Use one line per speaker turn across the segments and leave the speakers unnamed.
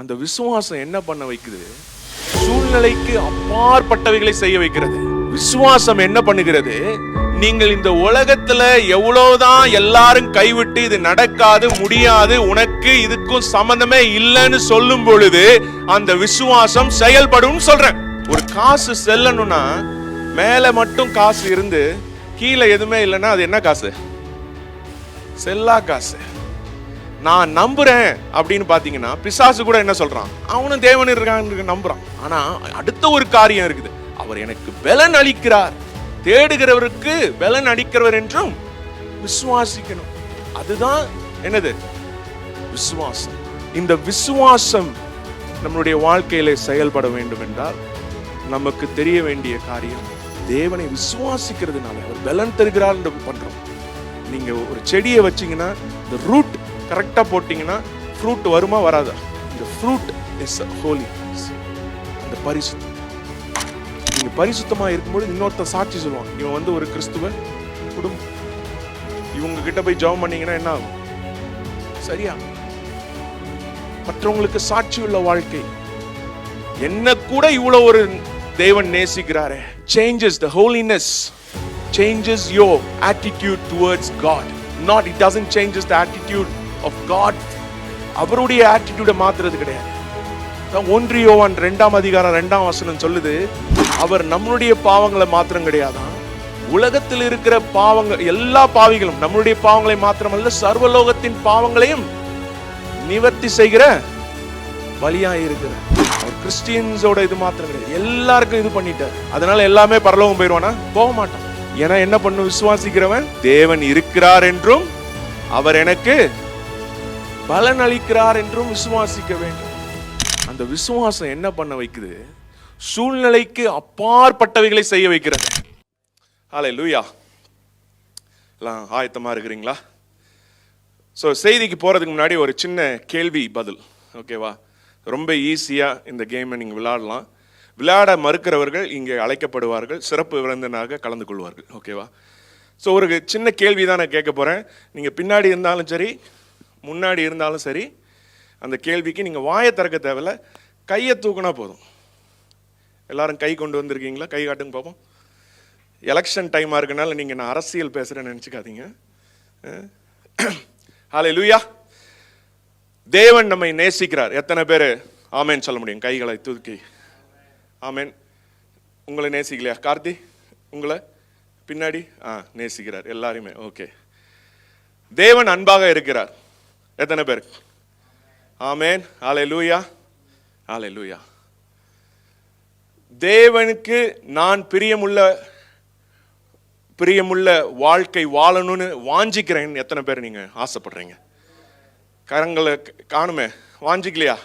அந்த விசுவாசம் என்ன பண்ண வைக்குது? சூழ்நிலைக்கு அப்பாற்பட்டவைகளை செய்ய வைக்கிறது. விசுவாசம் என்ன பண்ணுகிறது? நீங்கள் இந்த உலகத்துல எவ்வளவுதான் எல்லாரும் கைவிட்டு இது நடக்காது, முடியாது, உனக்கு இதுக்கும் சம்பந்தமே இல்லைன்னு சொல்லும் பொழுது அந்த விசுவாசம் செயல்படும் சொல்றேன். ஒரு காசு செல்லணும்னா மேல மட்டும் காசு இருந்து கீழே எதுவுமே இல்லைன்னா அது என்ன காசு? செல்லா காசு. நான் நம்புறேன் அப்படின்னு பாத்தீங்கன்னா பிசாசு கூட என்ன சொல்றான்? அவனும் தேவன் இருக்கான்னு நம்புறான். ஆனா அடுத்த ஒரு காரியம் இருக்குது. அவர் எனக்கு பலன் அளிக்கிறார், தேடுகிறவருக்கு பலன் அளிக்கிறவர் என்றும் விசுவாசிக்கணும். அதுதான் என்னது? விசுவாசம். இந்த விசுவாசம் நம்மளுடைய வாழ்க்கையில செயல்பட வேண்டும் என்றால் நமக்கு தெரிய வேண்டிய காரியம், தேவனை விசுவாசிக்கிறதுனால அவர் பலன் தருகிறார் என்று பண்றோம். நீங்க ஒரு செடியை வச்சீங்கன்னா இந்த ரூட் கரெக்டா போட்டீங்கன்னா ஃப்ரூட் வருமா வராதா? இந்த ஃப்ரூட் இஸ் ஹோலி, அந்த பரிசுத்தம். நீங்க பரிசுத்தமா இருக்கும்போது இன்னொருத்த சாட்சி சொல்லுவான், இவன் வந்து ஒரு கிறிஸ்துவ குடும்பம். இவங்க கிட்ட போய் ஜெபம் பண்ணீங்கன்னா என்ன ஆகும்? சரியா? மற்றவங்களுக்கு சாட்சி உள்ள வாழ்க்கை. என்ன கூட இவ்வளவு ஒரு தேவன் நேசிக்கிறாரே. Changes the holiness, changes your attitude towards God. Not, it doesn't changes the attitude of God. அவருடைய ஆட்டிடியூட மாத்துறது கிடையாது. 1 யோவான் 2ஆம் அதிகாரம் 2ஆம் வசனம் சொல்லுது, அவர் நம்மளுடைய பாவங்களை மாத்திரம் கிடையாதான், உலகத்தில் இருக்கிற பாவங்கள் எல்லா பாவிகளும் நம்மளுடைய பாவங்களை மாத்திரமல்ல சர்வலோகத்தின் பாவங்களையும் நிவர்த்தி செய்கிற வழியா இருக்கிற. அவர் கிறிஸ்டியன்ஸோட இது மாத்திரம் கிடையாது, எல்லாருக்கும் இது பண்ணிட்டார். அதனால எல்லாமே பரலோகம் போயிடுவானா? போக மாட்டான். ஏன்னா என்ன பண்ணு? விசுவாசிக்கிறவன் தேவன் இருக்கிறார் என்றும் அவர் எனக்கு பலன் அளிக்கிறார் என்றும் விசுவாசிக்க வேண்டும். அந்த விசுவாசம் என்ன பண்ண வைக்குது? சூழ்நிலைக்கு அப்பாற்பட்டவைகளை செய்ய வைக்கிறது. ஹல்லேலூயா. எல்லாம் ஆயத்தமா இருக்கிறீங்களா? ஸோ செய்திக்கு போறதுக்கு முன்னாடி ஒரு சின்ன கேள்வி பதில், ஓகேவா? ரொம்ப ஈஸியா இந்த கேமை நீங்க விளையாடலாம். விளையாட மறுக்கிறவர்கள் இங்கே அழைக்கப்படுவார்கள், சிறப்பு விருந்தினராக கலந்து கொள்வார்கள், ஓகேவா? ஸோ ஒரு சின்ன கேள்வி தான் நான் கேட்க போறேன். நீங்க பின்னாடி இருந்தாலும் சரி, முன்னாடி இருந்தாலும் சரி, அந்த கேள்விக்கு நீங்க வாயை திறக்க தேவையில்ல, கையை தூக்குனா போதும். எல்லாரும் கை கொண்டு வந்திருக்கீங்களா? கை காட்டுங்க பார்ப்போம். எலெக்ஷன் டைமா இருக்கனால நீங்க நான் அரசியல் பேசுறேன்னு நினைச்சுக்காதீங்க. ஹல்லேலூயா. தேவன் நம்மை நேசிக்கிறார். எத்தனை பேர் ஆமேன் சொல்ல முடியும்? கைகளை தூக்கி. ஆமேன். உங்களை நேசிக்கலையா? கார்த்தி, உங்களை பின்னாடி நேசிக்கிறார் எல்லாருமே. ஓகே. தேவன் அன்பாக இருக்கிறார். எத்தனை பேர் ஆமேன்? ஹல்லேலூயா, ஹல்லேலூயா. தேவனுக்கு நான் பிரியமுள்ள வாழ்க்கை வாழணும்னு வாஞ்சிக்கிறேன். எத்தனை பேர் நீங்க ஆசைப்படுறீங்க? கரங்களை காணுமே. வாஞ்சிக்கலையா?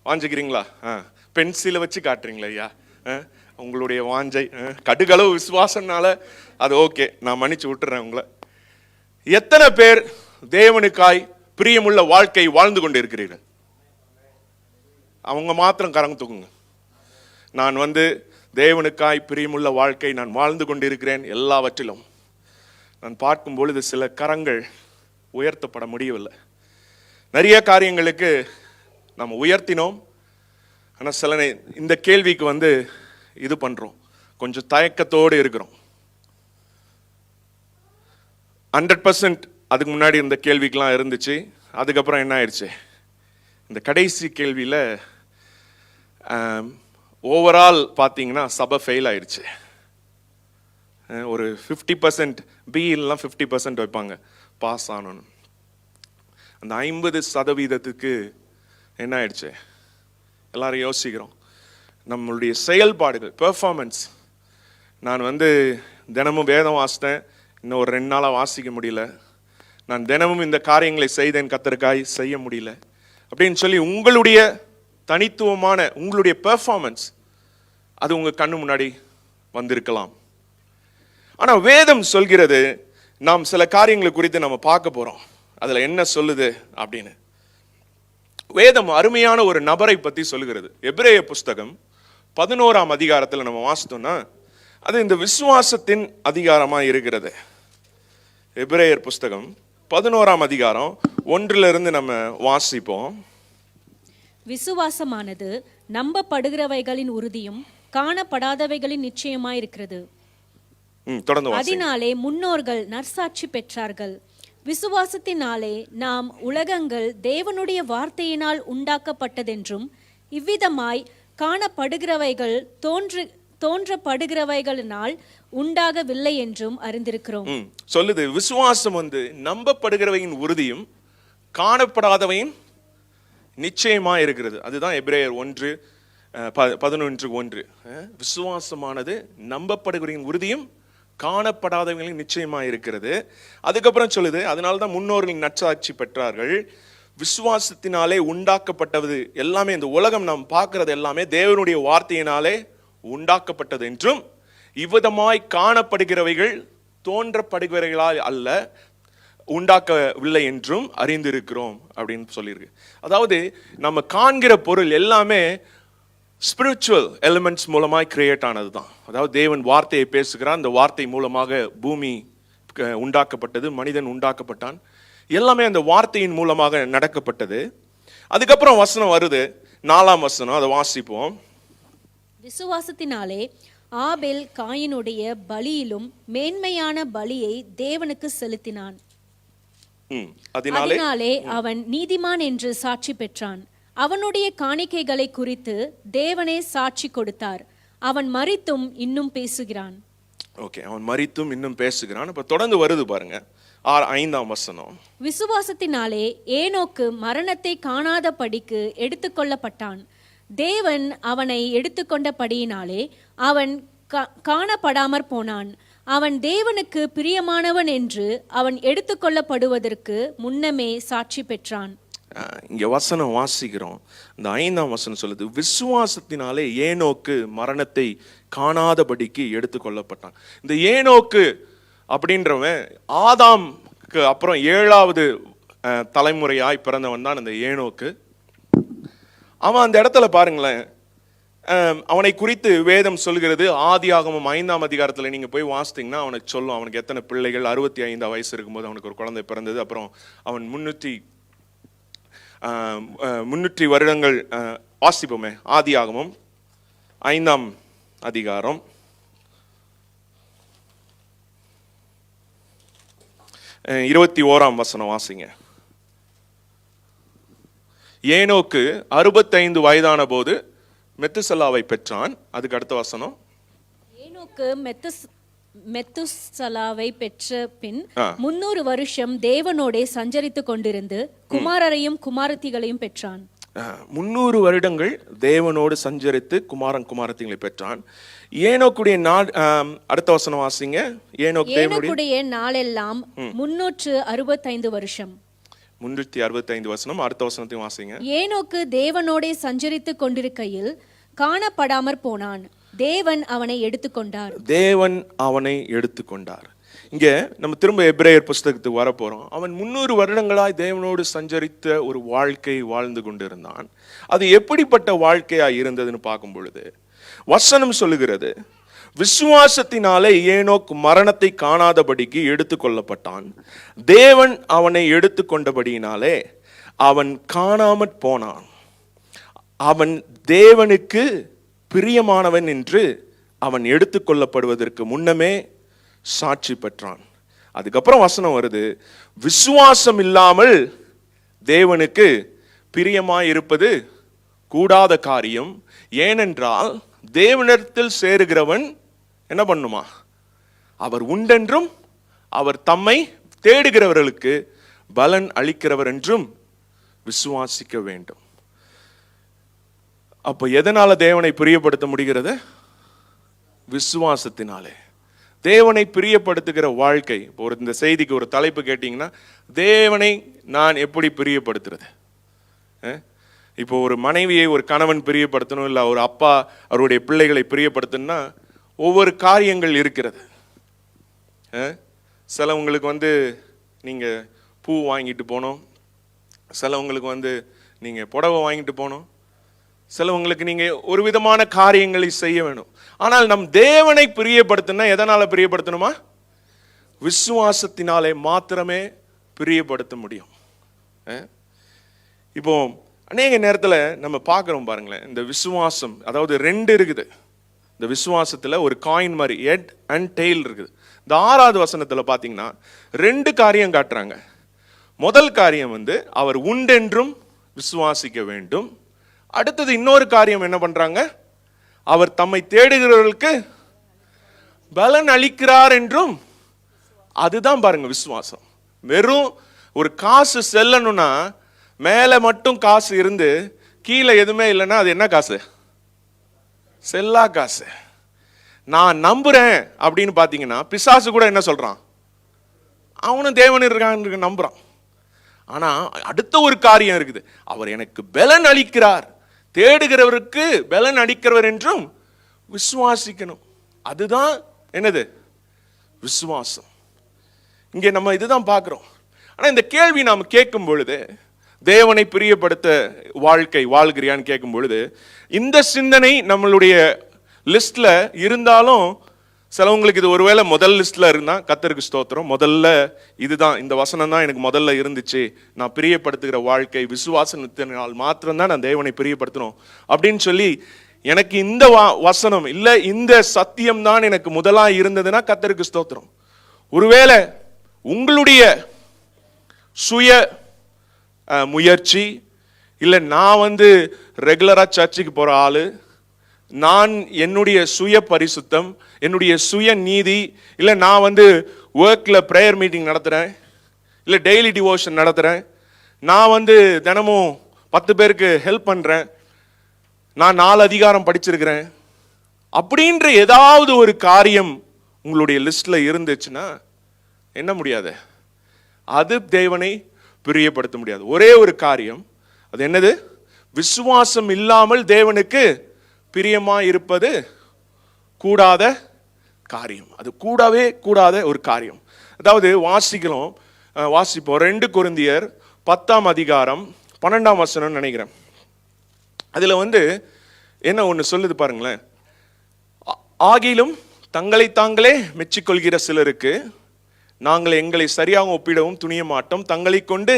வாஞ்சிக்கிறீங்களா? பென்சிலை வச்சு காட்டுறீங்களா ஐயா? உங்களுடைய வாஞ்சை கடுகளவு விசுவாசனால அது ஓகே, நான் மன்னிச்சு விட்டுறேன் உங்களை. எத்தனை பேர் தேவனுக்காய் பிரியமுள்ள வாழ்க்கை வாழ்ந்து கொண்டு இருக்கிறீர்கள்? அவங்க மாத்திரம் கரங்க தூக்குங்க. நான் தேவனுக்காய் பிரியமுள்ள வாழ்க்கை நான் வாழ்ந்து கொண்டிருக்கிறேன். எல்லாவற்றிலும் நான் பார்க்கும் பொழுது சில கரங்கள் உயர்த்தப்பட முடியவில்லை. நிறைய காரியங்களுக்கு நம்ம உயர்த்தினோம். ஆனால் சில இந்த கேள்விக்கு இது பண்றோம், கொஞ்சம் தயக்கத்தோடு இருக்கிறோம். 100% அதுக்கு முன்னாடி இருந்த கேள்விக்கெல்லாம் இருந்துச்சு. அதுக்கப்புறம் என்ன ஆயிடுச்சு? இந்த கடைசி கேள்வியில் ஓவரால் பார்த்தீங்கன்னா சபை ஃபெயில் ஆயிடுச்சு. ஒரு 50% பிஇலாம் 50% வைப்பாங்க பாஸ் ஆனோன்னு. அந்த 50% என்ன ஆயிடுச்சு? எல்லாரும் யோசிக்கிறோம். நம்மளுடைய செயல்பாடுகள், பெர்ஃபார்மன்ஸ். நான் தினமும் வேதம் வாசித்தேன், இன்னும் ஒரு 2 நாளாக வாசிக்க முடியல. நான் தினமும் இந்த காரியங்களை செய்தேன், கர்த்தருக்காய் செய்ய முடியல அப்படின்னு சொல்லி உங்களுடைய தனித்துவமான உங்களுடைய பெர்ஃபார்மன்ஸ் அது உங்க கண்ணு முன்னாடி வந்திருக்கலாம். ஆனால் வேதம் சொல்கிறது, நாம் சில காரியங்களை குறித்து நம்ம பார்க்க போறோம். அதுல என்ன சொல்லுது அப்படின்னு. வேதம் அருமையான ஒரு நபரை பத்தி சொல்லுகிறது. எபிரேய புஸ்தகம் 11ஆம் அதிகாரத்தில் நம்ம வாசித்தோம்னா அது இந்த விசுவாசத்தின் அதிகாரமா இருக்கிறது. எபிரேயர் புஸ்தகம் 11ஆம் அதிகாரம் 1 நம்ம வாசிப்போம்.
விசுவாசமானது நம்பப்படுகிறவைகளின் உறுதியும் காணப்படாதவைகளின் நிச்சயமாயிருக்கிறது. அதனாலே முன்னோர்கள் நற்சாட்சி பெற்றார்கள். விசுவாசத்தினாலே நாம் உலகங்கள் தேவனுடைய வார்த்தையினால் உண்டாக்கப்பட்டதென்றும் இவ்விதமாய் காணப்படுகிறவைகள் தோன்றப்படுகிறவைகளினால் உண்டாகவில்லை என்றும் அறிந்திருக்கிறோம்.
சொல்லுது, விசுவாசம் நம்பப்படுகிறவையின் உறுதியும் காணப்படாதவையின் நிச்சயமா இருக்கிறது. அதுதான் எபிரேயர் 1:11. விசுவாசமானது நம்பப்படுகிறவையின் உறுதியும் காணப்படாதவங்களின் நிச்சயமா இருக்கிறது. அதுக்கப்புறம் சொல்லுது, அதனால்தான் முன்னோர்கள் நற்சாட்சி பெற்றார்கள். விசுவாசத்தினாலே உண்டாக்கப்பட்டது எல்லாமே, இந்த உலகம் நாம் பார்க்கிறது எல்லாமே தேவனுடைய வார்த்தையினாலே உண்டாக்கப்பட்டது என்றும் இவ்விதமாய் காணப்படுகிறவைகள் தோன்றப்படுகிறவைகளால் அல்ல, உண்டாக்கவில்லை என்றும் அறிந்திருக்கிறோம் அப்படின்னு சொல்லியிருக்கு. அதாவது நம்ம காண்கிற பொருள் எல்லாமே ஸ்பிரிச்சுவல் எலிமெண்ட்ஸ் மூலமாய் கிரியேட் ஆனது தான். அதாவது தேவன் வார்த்தையை பேசுகிறார், அந்த வார்த்தை மூலமாக பூமி உண்டாக்கப்பட்டது, மனிதன் உண்டாக்கப்பட்டான், எல்லாமே அந்த வார்த்தையின் மூலமாக நடக்கப்பட்டது. அதுக்கப்புறம் வசனம் வருது, 4ஆம் வசனம், அதை வாசிப்போம்.
விசுவாசத்தினாலே ஆபேல் காயினுடைய பலியிலும் மேன்மையான பலியை தேவனுக்கு செலுத்தினான். அதனாலே அவன் நீதிமான் என்று சாட்சி பெற்றான். அவனுடைய காணிக்கைகளை குறித்து தேவனே சாட்சி கொடுத்தார். அவன் மரித்தும் இன்னும் பேசுகிறான்.
ஓகே, அவன் மரித்தும் இன்னும் பேசுகிறான். இப்ப தொடர்ந்து வருது பாருங்க, 5ஆம் வசனம்.
விசுவாசத்தினாலே ஏனோக்கு மரணத்தை காணாதபடிக்கு எடுத்துக்கொள்ளப்பட்டான். தேவன் அவனை எடுத்துக்கொண்டபடியினாலே அவன் காணப்படாமற் போனான். அவன் தேவனுக்கு பிரியமானவன் என்று அவன் எடுத்துக்கொள்ளப்படுவதற்கு முன்னமே சாட்சி பெற்றான்.
இங்க வசனம் வாசிக்கிறோம், இந்த 5ஆம் வசனம் சொல்லுது, விசுவாசத்தினாலே ஏனோக்கு மரணத்தை காணாதபடிக்கு எடுத்துக்கொள்ளப்பட்டான். இந்த ஏனோக்கு அப்படின்றவன் ஆதாம்க்கு அப்புறம் 7வது தலைமுறையாய் பிறந்தவன் தான் இந்த ஏனோக்கு. அவன் அந்த இடத்துல பாருங்களேன், அவனை குறித்து வேதம் சொல்கிறது. ஆதியாகமம் 5ஆம் அதிகாரத்தில் நீங்க போய் வாசித்தீங்கன்னா அவனுக்கு சொல்லும் அவனுக்கு எத்தனை பிள்ளைகள். 65 வயசு இருக்கும்போது அவனுக்கு ஒரு குழந்தை பிறந்தது. அப்புறம் அவன் 300 வருடங்கள் வாசிப்போமே. ஆதியாகமம் 5ஆம் அதிகாரம் 21ஆம் வசனம் வாசிங்க. ஏனோக்கு 65 வயதான போது மெத்துசலாவை பெற்றான். அதுக்கு அடுத்த வசனம்,
ஏனோக்கு மெத்துசலாவை பெற்ற பின் 300 வருஷம் தேவனோடே சஞ்சரித்து கொண்டிருந்து குமாரரையும் குமாரத்திகளையும் பெற்றான்.
300 வருடங்கள் தேவனோடு சஞ்சரித்து குமாரத்திகளை பெற்றான். ஏனோக்குடைய நாள், அடுத்த வசனம் வாசிங்க.
ஏனோக்குடைய நாளெல்லாம் 365 வருஷம்.
365 வசனம். அடுத்த வசனத்தையும் வாசிங்க.
ஏனோக்கு தேவனோடே சஞ்சரித்து கொண்டிருக்கையில் காணப்படாமற் போனான். தேவன் அவனை எடுத்துக்கொண்டார்.
தேவன் அவனை எடுத்துக்கொண்டார். இங்க நம்ம திரும்ப எபிரேயர் புஸ்தகத்துக்கு வர போறோம். அவன் 300 வருடங்களாய் தேவனோடு சஞ்சரித்த ஒரு வாழ்க்கை வாழ்ந்து கொண்டிருந்தான். அது எப்படிப்பட்ட வாழ்க்கையா இருந்ததுன்னு பார்க்கும் பொழுது வசனம் சொல்லுகிறது, விசுவாசத்தினாலே ஏனோக் மரணத்தை காணாதபடிக்கு எடுத்துக்கொள்ளப்பட்டான். தேவன் அவனை எடுத்துக்கொண்டபடியினாலே அவன் காணாமற் போனான். அவன் தேவனுக்கு பிரியமானவன் என்று அவன் எடுத்துக்கொள்ளப்படுவதற்கு முன்னமே சாட்சி பெற்றான். அதுக்கப்புறம் வசனம் வருது, விசுவாசம் இல்லாமல் தேவனுக்கு பிரியமாய் இருப்பது கூடாத காரியம். ஏனென்றால் தேவனிடத்தில் சேருகிறவன் என்ன பண்ணுமா? அவர் உண்டென்றும் அவர் தம்மை தேடுகிறவர்களுக்கு பலன் அளிக்கிறவர் என்றும் விசுவாசிக்க வேண்டும். அப்ப எதனால தேவனை பிரியப்படுத்த முடிகிறது? விசுவாசத்தினாலே. தேவனை பிரியப்படுத்துகிற வாழ்க்கை. ஒரு இந்த செய்திக்கு ஒரு தலைப்பு கேட்டீங்கன்னா, தேவனை நான் எப்படி பிரியப்படுத்துறது? இப்போ ஒரு மனைவியை ஒரு கணவன் பிரியப்படுத்தணும், இல்லை ஒரு அப்பா அவருடைய பிள்ளைகளை பிரியப்படுத்தணும்னா ஒவ்வொரு காரியங்கள் இருக்கிறது. சிலவங்களுக்கு நீங்கள் பூ வாங்கிட்டு போகணும், சிலவங்களுக்கு நீங்கள் புடவை வாங்கிட்டு போகணும், சிலவங்களுக்கு நீங்கள் ஒரு விதமான காரியங்களை செய்ய வேணும். ஆனால் நம் தேவனை பிரியப்படுத்தினா எதனால் பிரியப்படுத்தணுமா? விசுவாசத்தினாலே மாத்திரமே பிரியப்படுத்த முடியும். இப்போ அநேக நேரத்தில் நம்ம பார்க்குறோம் பாருங்களேன், இந்த விசுவாசம், அதாவது ரெண்டு இருக்குது இந்த விசுவாசத்தில். ஒரு காயின் மாதிரி ஹெட் அண்ட் டெயில் இருக்குது. இந்த 6வது வசனத்தில் பார்த்தீங்கன்னா 2 காரியம் காட்டுறாங்க. முதல் காரியம் அவர் உண்டென்றும் விசுவாசிக்க வேண்டும். அடுத்தது இன்னொரு காரியம் என்ன பண்றாங்க, அவர் தம்மை தேடுகிறவர்களுக்கு பலன் அளிக்கிறார் என்றும். அதுதான் பாருங்க விசுவாசம். வெறும் ஒரு காசு செல்லணும்னா மேலே மட்டும் காசு இருந்து கீழே எதுவுமே இல்லைன்னா அது என்ன காசு? செல்லா காசு. நான் நம்புறேன் அப்படின்னு பார்த்தீங்கன்னா பிசாசு கூட என்ன சொல்றான், அவனும் தேவன் இருக்கான்னு நம்புறான். ஆனா அடுத்த ஒரு காரியம் இருக்குது, அவர் எனக்கு பலன் அளிக்கிறார், தேடுகிறவருக்கு பலன் அளிக்கிறவர் என்றும் விசுவாசிக்கணும். அதுதான் என்னது? விசுவாசம். இங்கே நம்ம இதுதான் பார்க்கிறோம். ஆனா இந்த கேள்வி நாம் கேட்கும் பொழுது, தேவனை பிரியப்படுத்த வாழ்க்கை வாழ்கிறியான்னு கேட்கும் பொழுது, இந்த சிந்தனை நம்மளுடைய லிஸ்ட்ல இருந்தாலும் சிலவங்களுக்கு இது ஒருவேளை முதல் லிஸ்ட்ல இருந்தா கர்த்தருக்கு ஸ்தோத்திரம், முதல்ல இதுதான், இந்த வசனம் தான் எனக்கு முதல்ல இருந்துச்சு, நான் பிரியப்படுத்துகிற வாழ்க்கை விசுவாசத்தினால் மாத்திரம்தான் நான் தேவனை பிரியப்படுத்தணும் அப்படின்னு சொல்லி எனக்கு இந்த வசனம் இல்ல இந்த சத்தியம் தான் எனக்கு முதலா இருந்ததுன்னா கர்த்தருக்கு ஸ்தோத்திரம். ஒருவேளை உங்களுடைய சுய முயற்சி இல்லை, நான் ரெகுலரா சர்ச்சுக்கு போற ஆளு, நான் என்னுடைய சுய பரிசுத்தம், என்னுடைய சுய நீதி, இல்லை நான் ஒர்க்ல ப்ரேயர் மீட்டிங் நடத்துறேன், இல்லை டெய்லி டிவோஷன் நடத்துறேன், நான் தினமும் 10 பேருக்கு ஹெல்ப் பண்றேன், நான் 4 அதிகாரம் படிச்சிருக்கிறேன் அப்படின்ற ஏதாவது ஒரு காரியம் உங்களுடைய லிஸ்ட்ல இருந்துச்சுன்னா என்ன முடியாது, அது தேவனை பிரியப்படுத்த முடியாது. ஒரே ஒரு காரியம், அது என்னது? விசுவாசம் இல்லாமல் தேவனுக்கு பிரியமா இருப்பது கூடாத காரியம். அது கூடவே கூடாத ஒரு காரியம். அதாவது வாசிப்போம் 2 கொரிந்தியர் 10ஆம் அதிகாரம் 12ஆம் வசனம் நினைக்கிறேன். அதுல என்ன ஒன்று சொல்லுது பாருங்களேன். ஆகிலும் தங்களை தாங்களே மெச்சிக்கொள்கிற சிலருக்கு நாங்கள் எங்களை சரியாக ஒப்பிடவும் துணிய மாட்டோம், தங்களை கொண்டு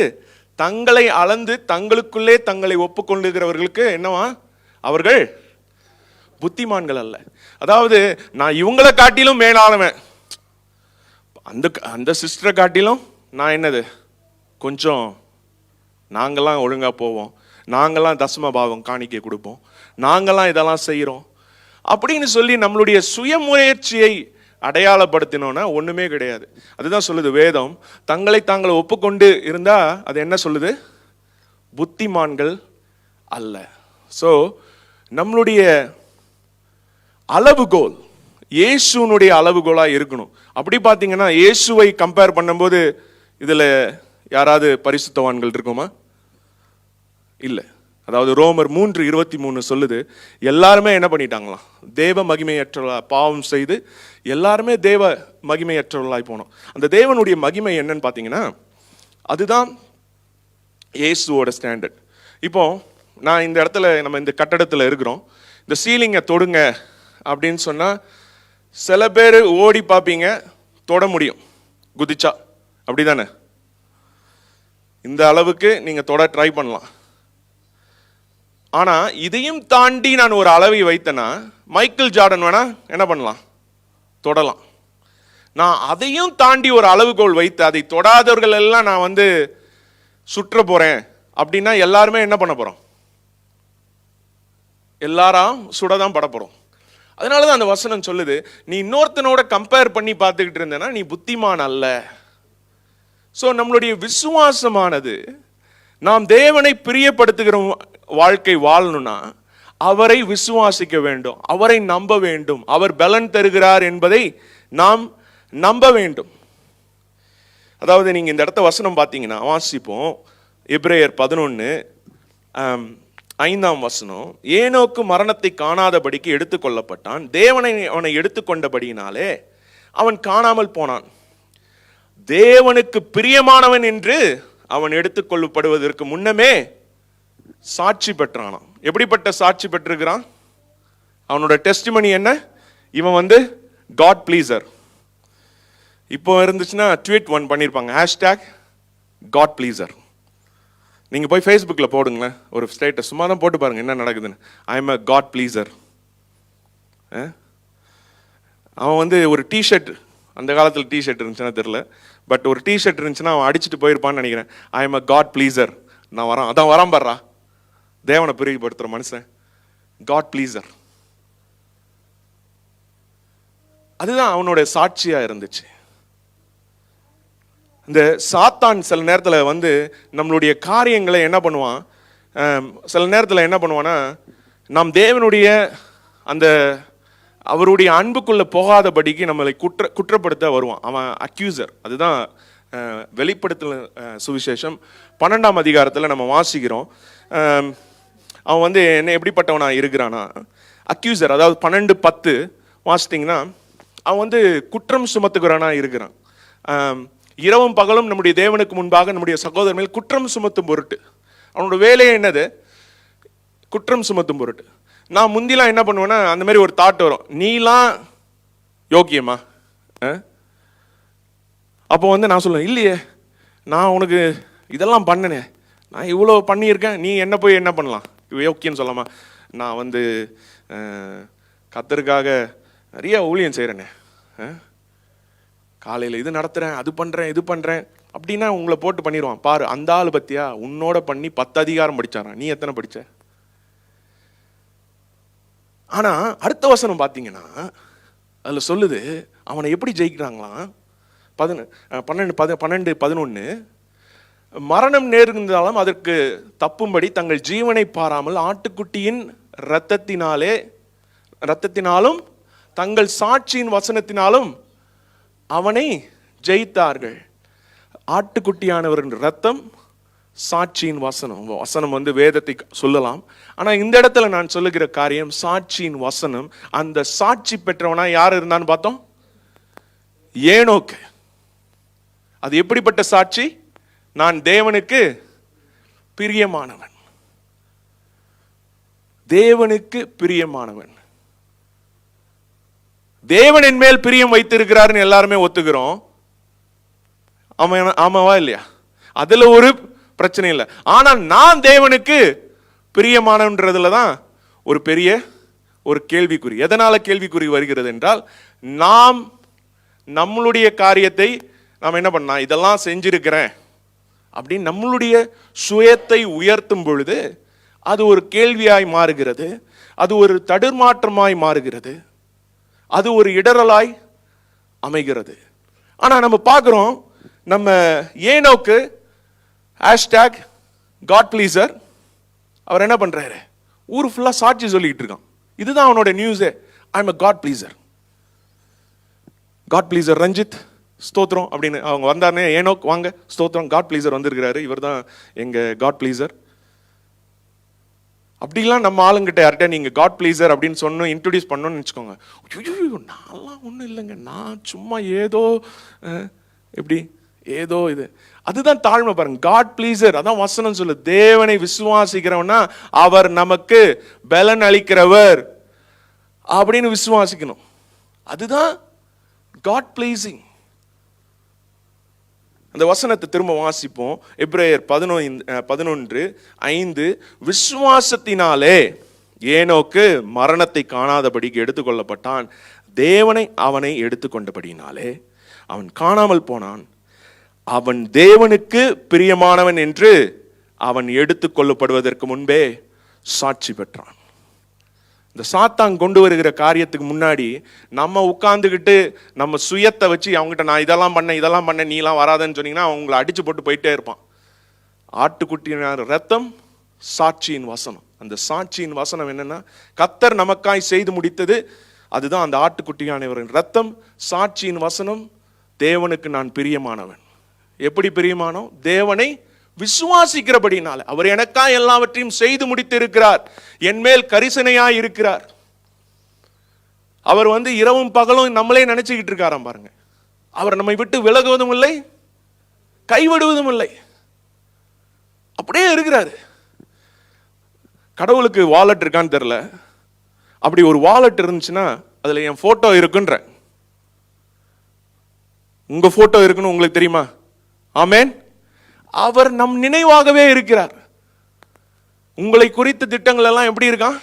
தங்களை அளந்து தங்களுக்குள்ளே தங்களை ஒப்புக்கொள்ளுகிறவர்களுக்கு என்னவா, அவர்கள் புத்திமான்கள் அல்ல. அதாவது நான் இவங்களை காட்டிலும் மேலானவன், அந்த சிஸ்டரை காட்டிலும் நான் என்னது கொஞ்சம், நாங்கெல்லாம் ஒழுங்கா போவோம், நாங்கெல்லாம் தசம பாவம் காணிக்கை கொடுப்போம், நாங்கெல்லாம் இதெல்லாம் செய்கிறோம் அப்படின்னு சொல்லி நம்மளுடைய சுயமுயற்சியை அடையாளப்படுத்தினோன்னா ஒண்ணுமே கிடையாது. அதுதான் சொல்லுது வேதம், தங்களை தாங்களை ஒப்புக்கொண்டு இருந்தா அது என்ன சொல்லுது? புத்திமான்கள் அல்ல. ஸோ நம்மளுடைய அளவுகோல் இயேசுனுடைய அளவுகோலா இருக்கணும். அப்படி பார்த்தீங்கன்னா இயேசுவை கம்பேர் பண்ணும்போது இதுல யாராவது பரிசுத்தவான்கள் இருக்குமா? இல்லை. அதாவது ரோமர் 3:23 சொல்லுது, எல்லாருமே என்ன பண்ணிட்டாங்களாம்? தேவ மகிமையற்றவர்களா பாவம் செய்து எல்லாருமே தேவ மகிமையற்றவர்களாய் போனோம். அந்த தேவனுடைய மகிமை என்னன்னு பார்த்தீங்கன்னா அதுதான் இயேசுவோட ஸ்டாண்டர்ட். இப்போ நான் இந்த இடத்துல, நம்ம இந்த கட்டடத்தில் இருக்கிறோம், இந்த சீலிங்கை தொடுங்க அப்படின்னு சொன்னா சில பேர் ஓடி பார்ப்பீங்க, தொட முடியும் குதிச்சா, அப்படிதானே? இந்த அளவுக்கு நீங்க தொட ட்ரை பண்ணலாம். ஆனா இதையும் தாண்டி நான் ஒரு அளவை வைத்தேன்னா மைக்கேல் ஜார்டன் வேணா என்ன பண்ணலாம்? தொடலாம். நான் அதையும் தாண்டி ஒரு அளவுகோல் வைத்து அதை தொடாதவர்கள் எல்லாம் நான் சுற்ற போறேன் அப்படின்னா எல்லாருமே என்ன பண்ண போறோம்? எல்லாரும் சுடதான் பட போறோம். அதனாலதான் அந்த வசனம் சொல்லுது, நீ இன்னொருத்தனோட கம்பேர் பண்ணி பார்த்துக்கிட்டு இருந்தேன்னா நீ புத்திமான் அல்ல. சோ நம்மளுடைய விசுவாசமானது, நாம் தேவனை பிரியப்படுத்துகிற வாழ்க்கை வாழணும்னா அவரை விசுவாசிக்க வேண்டும், அவரை நம்ப வேண்டும், அவர் பலன் தருகிறார் என்பதை நாம் நம்ப வேண்டும். அதாவது நீங்க இந்த இடத்த வசனம் பார்த்தீங்கன்னா வாசிப்போம், எபிரேயர் 11:5 வசனம், ஏனோக்கு மரணத்தை காணாதபடிக்கு எடுத்துக்கொள்ளப்பட்டான், தேவனை அவனை எடுத்துக்கொண்டபடியினாலே அவன் காணாமல் போனான், தேவனுக்கு பிரியமானவன் என்று அவன் எடுத்துக்கொள்ளப்படுவதற்கு முன்னமே சாட்சி பெற்றானாம். எப்படிப்பட்ட சாட்சி பெற்றிருக்கிறான்? அவனோட டெஸ்டிமனி என்ன? இவன் காட் ப்ளீசர். இப்போ இருந்துச்சுன்னா ட்வீட் பண்ணிருப்பாங்க, #God pleaser. நீங்கள் போய் ஃபேஸ்புக்கில் போடுங்களேன், ஒரு ஸ்டேட்டஸ் சும்மா தான் போட்டு பாருங்கள் என்ன நடக்குதுன்னு. I am a God pleaser. அவன் வந்து ஒரு டிஷர்ட், அந்த காலத்தில் டிஷர்ட் இருந்துச்சுன்னா தெரில, பட் ஒரு டிஷர்ட் இருந்துச்சுன்னா அவன் அடிச்சுட்டு போயிருப்பான்னு நினைக்கிறேன். I am a God pleaser, நான் வரான், அதான் வரான் பாடுறா தேவனை பிரிவுபடுத்துகிற மனுஷன், காட் ப்ளீசர். அதுதான் அவனுடைய சாட்சியாக இருந்துச்சு. இந்த சாத்தான் சில நேரத்தில் வந்து நம்மளுடைய காரியங்களை என்ன பண்ணுவான், சில நேரத்தில் என்ன பண்ணுவான்னா, நாம் தேவனுடைய அந்த அவருடைய அன்புக்குள்ளே போகாதபடிக்கு நம்மளை குற்றப்படுத்த வருவான். அவன் அக்யூசர். அதுதான் வெளிப்படுத்தல் சுவிசேஷம் 12ஆம் அதிகாரத்தில் நம்ம வாசிக்கிறோம். அவன் வந்து என்ன எப்படிப்பட்டவனா இருக்கிறானா, அக்யூசர். அதாவது 12:10 வாசிட்டிங்கன்னா அவன் வந்து குற்றம் சுமத்துகிறானா இருக்கிறான். இரவும் பகலும் நம்முடைய தேவனுக்கு முன்பாக நம்முடைய சகோதரர் மேல் குற்றம் சுமத்தும் பொருட்டு. அவனோட வேலையே என்னது, குற்றம் சுமத்தும் பொருட்டு. நான் முந்திலாம் என்ன பண்ணுவேன்னா, அந்த மாதிரி ஒரு தாட் வரும், நீலாம் யோக்கியமா? அப்போ வந்து நான் சொல்லுவேன், இல்லையே நான் உனக்கு இதெல்லாம் பண்ணனே, நான் இவ்வளோ பண்ணியிருக்கேன், நீ என்ன போய் என்ன பண்ணலாம், யோக்கியன்னு சொல்லாமா? நான் வந்து கர்த்தருக்காக நிறைய ஊழியம் செய்கிறேனே, காலையில் இது நடத்துகிறேன், அது பண்ணுறேன், இது பண்ணுறேன் அப்படின்னா உங்களை போட்டு பண்ணிடுவான். பாரு அந்த ஆள் பத்தியா, உன்னோட பண்ணி 10 அதிகாரம் படிச்சாரான், நீ எத்தனை படித்த? ஆனால் அடுத்த வசனம் பார்த்தீங்கன்னா அதில் சொல்லுது அவனை எப்படி ஜெயிக்கிறாங்களாம். 12:11 மரணம் நேர்ந்தாலும் அதற்கு தப்பும்படி தங்கள் ஜீவனை பாராமல் ஆட்டுக்குட்டியின் இரத்தத்தினாலும் தங்கள் சாட்சியின் வசனத்தினாலும் அவனை ஜெயித்தார்கள். ஆட்டுக்குட்டியானவரின் இரத்தம், சாட்சியின் வசனம். வசனம் வந்து வேதத்தை சொல்லலாம், ஆனால் இந்த இடத்துல நான் சொல்லுகிற காரியம் சாட்சியின் வசனம். அந்த சாட்சி பெற்றவனா யார் இருந்தான்னு பார்த்தோம், ஏனோக்கு. அது எப்படிப்பட்ட சாட்சி? நான் தேவனுக்கு பிரியமானவன், தேவனுக்கு பிரியமானவன். தேவன் என் மேல் பிரியம் வைத்திருக்கிறாருன்னு எல்லாருமே ஒத்துக்கிறோம். ஆமாவா இல்லையா? அதுல ஒரு பிரச்சனை இல்லை. ஆனால் நான் தேவனுக்கு பிரியமானன்றதுல தான் ஒரு பெரிய ஒரு கேள்விக்குறி. எதனால கேள்விக்குறி வருகிறது என்றால், நாம் நம்மளுடைய காரியத்தை நாம் என்ன பண்ணா, இதெல்லாம் செஞ்சிருக்கிறேன் அப்படின்னு நம்மளுடைய சுயத்தை உயர்த்தும் பொழுது அது ஒரு கேள்வியாய் மாறுகிறது, அது ஒரு தடுமாற்றமாய் மாறுகிறது, அது ஒரு இடரலாய் அமைகிறது. ஆனா நம்ம பார்க்கிறோம், நம்ம ஏனோக்கு #காட் ப்ளீசர் அவர் என்ன பண்றாரு, ஊர் ஃபுல்லா சாட்சி சொல்லிட்டு இருக்கான். இதுதான் அவனோட நியூஸே, I am a God pleaser. God pleaser Ranjith ஸ்தோத்திரம் அப்படின்னு அவங்க வந்தாருனே, ஏனோக் வாங்க ஸ்தோத்திரம், காட் ப்ளீசர் வந்திருக்கிறாரு, இவர் தான் எங்க காட் ப்ளீசர். அப்படிலாம் நம்ம ஆளுங்கிட்ட யார்கிட்ட நீங்க காட் ப்ளீசர் அப்படின்னு சொன்னோம், இன்ட்ரோடியூஸ் பண்ணோன்னு வச்சுக்கோங்க, நான்லாம் ஒன்றும் இல்லைங்க, நான் சும்மா ஏதோ எப்படி ஏதோ இது. அதுதான் தாழ்மை பாருங்க. காட் ப்ளீசர், அதான் வசனம் சொல்லு, தேவனை விசுவாசிக்கிறவனா அவர் நமக்கு பலன் அளிக்கிறவர் அப்படின்னு விசுவாசிக்கணும். அதுதான் காட் ப்ளீசிங். அந்த வசனத்தை திரும்ப வாசிப்போம். எபிரேயர் 11:5 விசுவாசத்தினாலே ஏனோக்கு மரணத்தை காணாதபடிக்கு எடுத்துக்கொள்ளப்பட்டான், தேவனை அவனை எடுத்துக்கொண்டபடினாலே அவன் காணாமல் போனான், அவன் தேவனுக்கு பிரியமானவன் என்று அவன் எடுத்துக்கொள்ளப்படுவதற்கு முன்பே சாட்சி பெற்றான். இந்த சாத்தான் கொண்டு வருகிற காரியத்துக்கு முன்னாடி நம்ம உட்கார்ந்துக்கிட்டு நம்ம சுயத்தை வச்சு அவங்ககிட்ட நான் இதெல்லாம் பண்ண நீலாம் வராதன்னு சொன்னீங்கன்னா அவங்கள அடிச்சு போட்டு போயிட்டே இருப்பான். ஆட்டுக்குட்டியின் ரத்தம், சாட்சியின் வசனம். அந்த சாட்சியின் வசனம் என்னன்னா, கர்த்தர் நமக்காய் செய்து முடித்தது. அதுதான் அந்த ஆட்டுக்குட்டியானவரின் ரத்தம், சாட்சியின் வசனம். தேவனுக்கு நான் பிரியமானவன். எப்படி பிரியமானோ? தேவனை விசுவாசிக்கிறபடினால. அவர் எனக்காய் எல்லாவற்றையும் செய்து முடித்து இருக்கிறார், என் மேல் கரிசனையாய் இருக்கிறார். அவர் வந்து இரவும் பகலும் நம்மளே நினைச்சுக்கிட்டு இருக்காராம் பாருங்க. அவர் நம்மை விட்டு விலகுவதும் இல்லை, கைவிடுவதும் இல்லை, அப்படியே இருக்கிறாரு. கடவுளுக்கு வாலெட் இருக்கான்னு தெரியல, அப்படி ஒரு வாலெட் இருந்துச்சுன்னா அதுல என் போட்டோ இருக்குன்ற, உங்க போட்டோ இருக்குன்னு உங்களுக்கு தெரியுமா? ஆமேன். அவர் நம் நினைவாகவே இருக்கிறார். உங்களை குறித்த திட்டங்கள் எல்லாம் எப்படி இருக்கான்?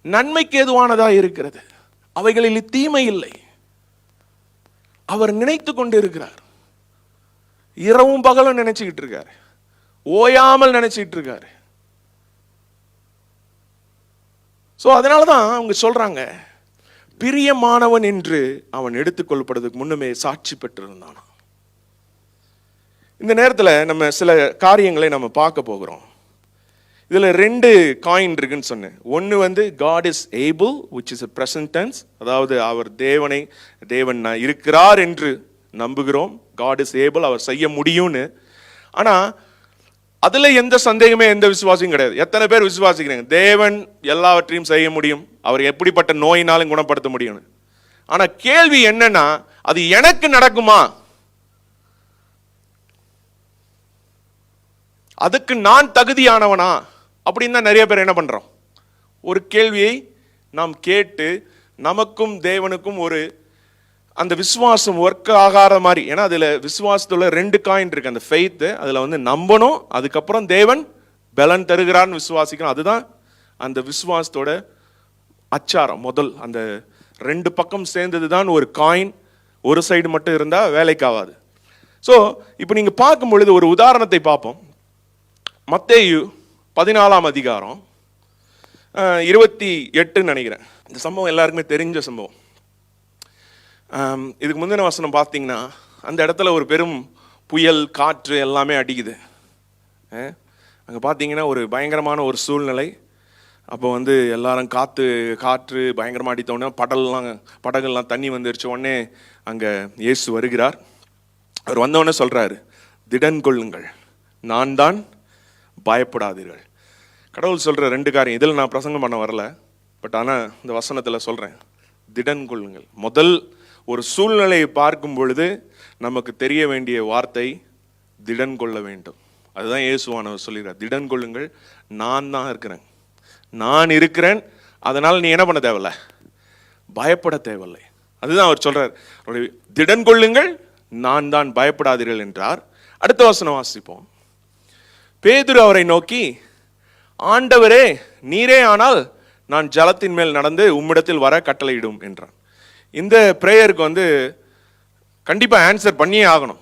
நன்மைக்கு ஏதுவானதா இருக்கிறது, அவைகளில் தீமை இல்லை. அவர் நினைத்து கொண்டு இருக்கிறார். இரவும் பகலும் நினைச்சுக்கிட்டு இருக்காரு, ஓயாமல் நினைச்சிட்டு இருக்காரு. சோ அதனாலதான் அவங்க சொல்றாங்க, பிரியமானவன் என்று அவன் எடுத்துக்கொள்ளப்படுறதுக்கு முன்னமே சாட்சி பெற்றிருந்தான். இந்த நேரத்தில் நம்ம சில காரியங்களை நம்ம பார்க்க போகிறோம். இதுல 2 காயின் இருக்குன்னு சொன்னேன். ஒன்று வந்து God is able, which is a present tense, அதாவது அவர் தேவன் இருக்கிறார் என்று நம்புகிறோம். God is able, அவர் செய்ய முடியும்னு. ஆனா அதுல எந்த சந்தேகமே எந்த விசுவாசியும் கிடையாது. எத்தனை பேர் விசுவாசிக்கிறீங்க தேவன் எல்லாவற்றையும் செய்ய முடியும், அவர் எப்படிப்பட்ட நோயினாலும் குணப்படுத்த முடியும்னு? ஆனா கேள்வி என்னன்னா, அது எனக்கு நடக்குமா? அதுக்கு நான் தகுதியானவனா அப்படின்னு தான் நிறைய பேர் என்ன பண்றோம். ஒரு கேள்வியை நாம் கேட்டு நமக்கும் தேவனுக்கும் ஒரு அந்த விசுவாசம் ஒர்க் ஆகாத மாதிரி. ஏன்னா அதுல விசுவாசத்துல 2 காயின் இருக்கு. அந்த ஃபெய்த், அதுல வந்து நம்பணும், அதுக்கப்புறம் தேவன் பலன் தருகிறான்னு விசுவாசிக்கணும். அதுதான் அந்த விசுவாசத்தோட அச்சாரம். முதல் அந்த 2 பக்கம் சேர்ந்தது தான் ஒரு காயின். ஒரு சைடு மட்டும் இருந்தா வேலைக்கு ஆகாது. ஸோ இப்போ நீங்க பார்க்கும் பொழுது ஒரு உதாரணத்தை பார்ப்போம். மத்தேயு 14ஆம் அதிகாரம் 28 நினைக்கிறேன். இந்த சம்பவம் எல்லாருக்குமே தெரிஞ்ச சம்பவம். இதுக்கு முந்தின வசனம் பார்த்தீங்கன்னா, அந்த இடத்துல ஒரு பெரும் புயல், காற்று எல்லாமே அடிக்குது. அங்கே பார்த்தீங்கன்னா ஒரு பயங்கரமான ஒரு சூழ்நிலை. அப்போ வந்து எல்லாரும் காற்று பயங்கரமாக அடித்தோடனே படகுலாம் தண்ணி வந்துருச்சு. உடனே அங்கே இயேசு வருகிறார். அவர் வந்தோடனே சொல்கிறாரு, திடன் கொள்ளுங்கள், நான் தான், பயப்படாதீர்கள். கடவுள் சொல்கிற 2 காரியம். இதில் நான் பிரசங்கம் பண்ண வரல, பட் ஆனால் இந்த வசனத்தில் சொல்கிறேன், திடன் கொள்ளுங்கள். முதல் ஒரு சூழ்நிலையை பார்க்கும் பொழுது நமக்கு தெரிய வேண்டிய வார்த்தை திடன் கொள்ள வேண்டும். அதுதான் இயேசுவானவர் சொல்கிறார், திடன் கொள்ளுங்கள், நான் தான் இருக்கிறேன், நான் இருக்கிறேன், அதனால் நீ என்ன பண்ண தேவையில்ல, பயப்பட தேவையில்லை. அதுதான் அவர் சொல்றார், திடன் கொள்ளுங்கள், நான் தான், பயப்படாதீர்கள் என்றார். அடுத்த வசனம் வாசிப்போம். பேதுரு அவரை நோக்கி, ஆண்டவரே, நீரே ஆனால் நான் ஜலத்தின் மேல் நடந்து உம்மிடத்தில் வர கட்டளையிடும் என்றான். இந்த பிரேயருக்கு வந்து கண்டிப்பா ஆன்சர் பண்ணியே ஆகணும்.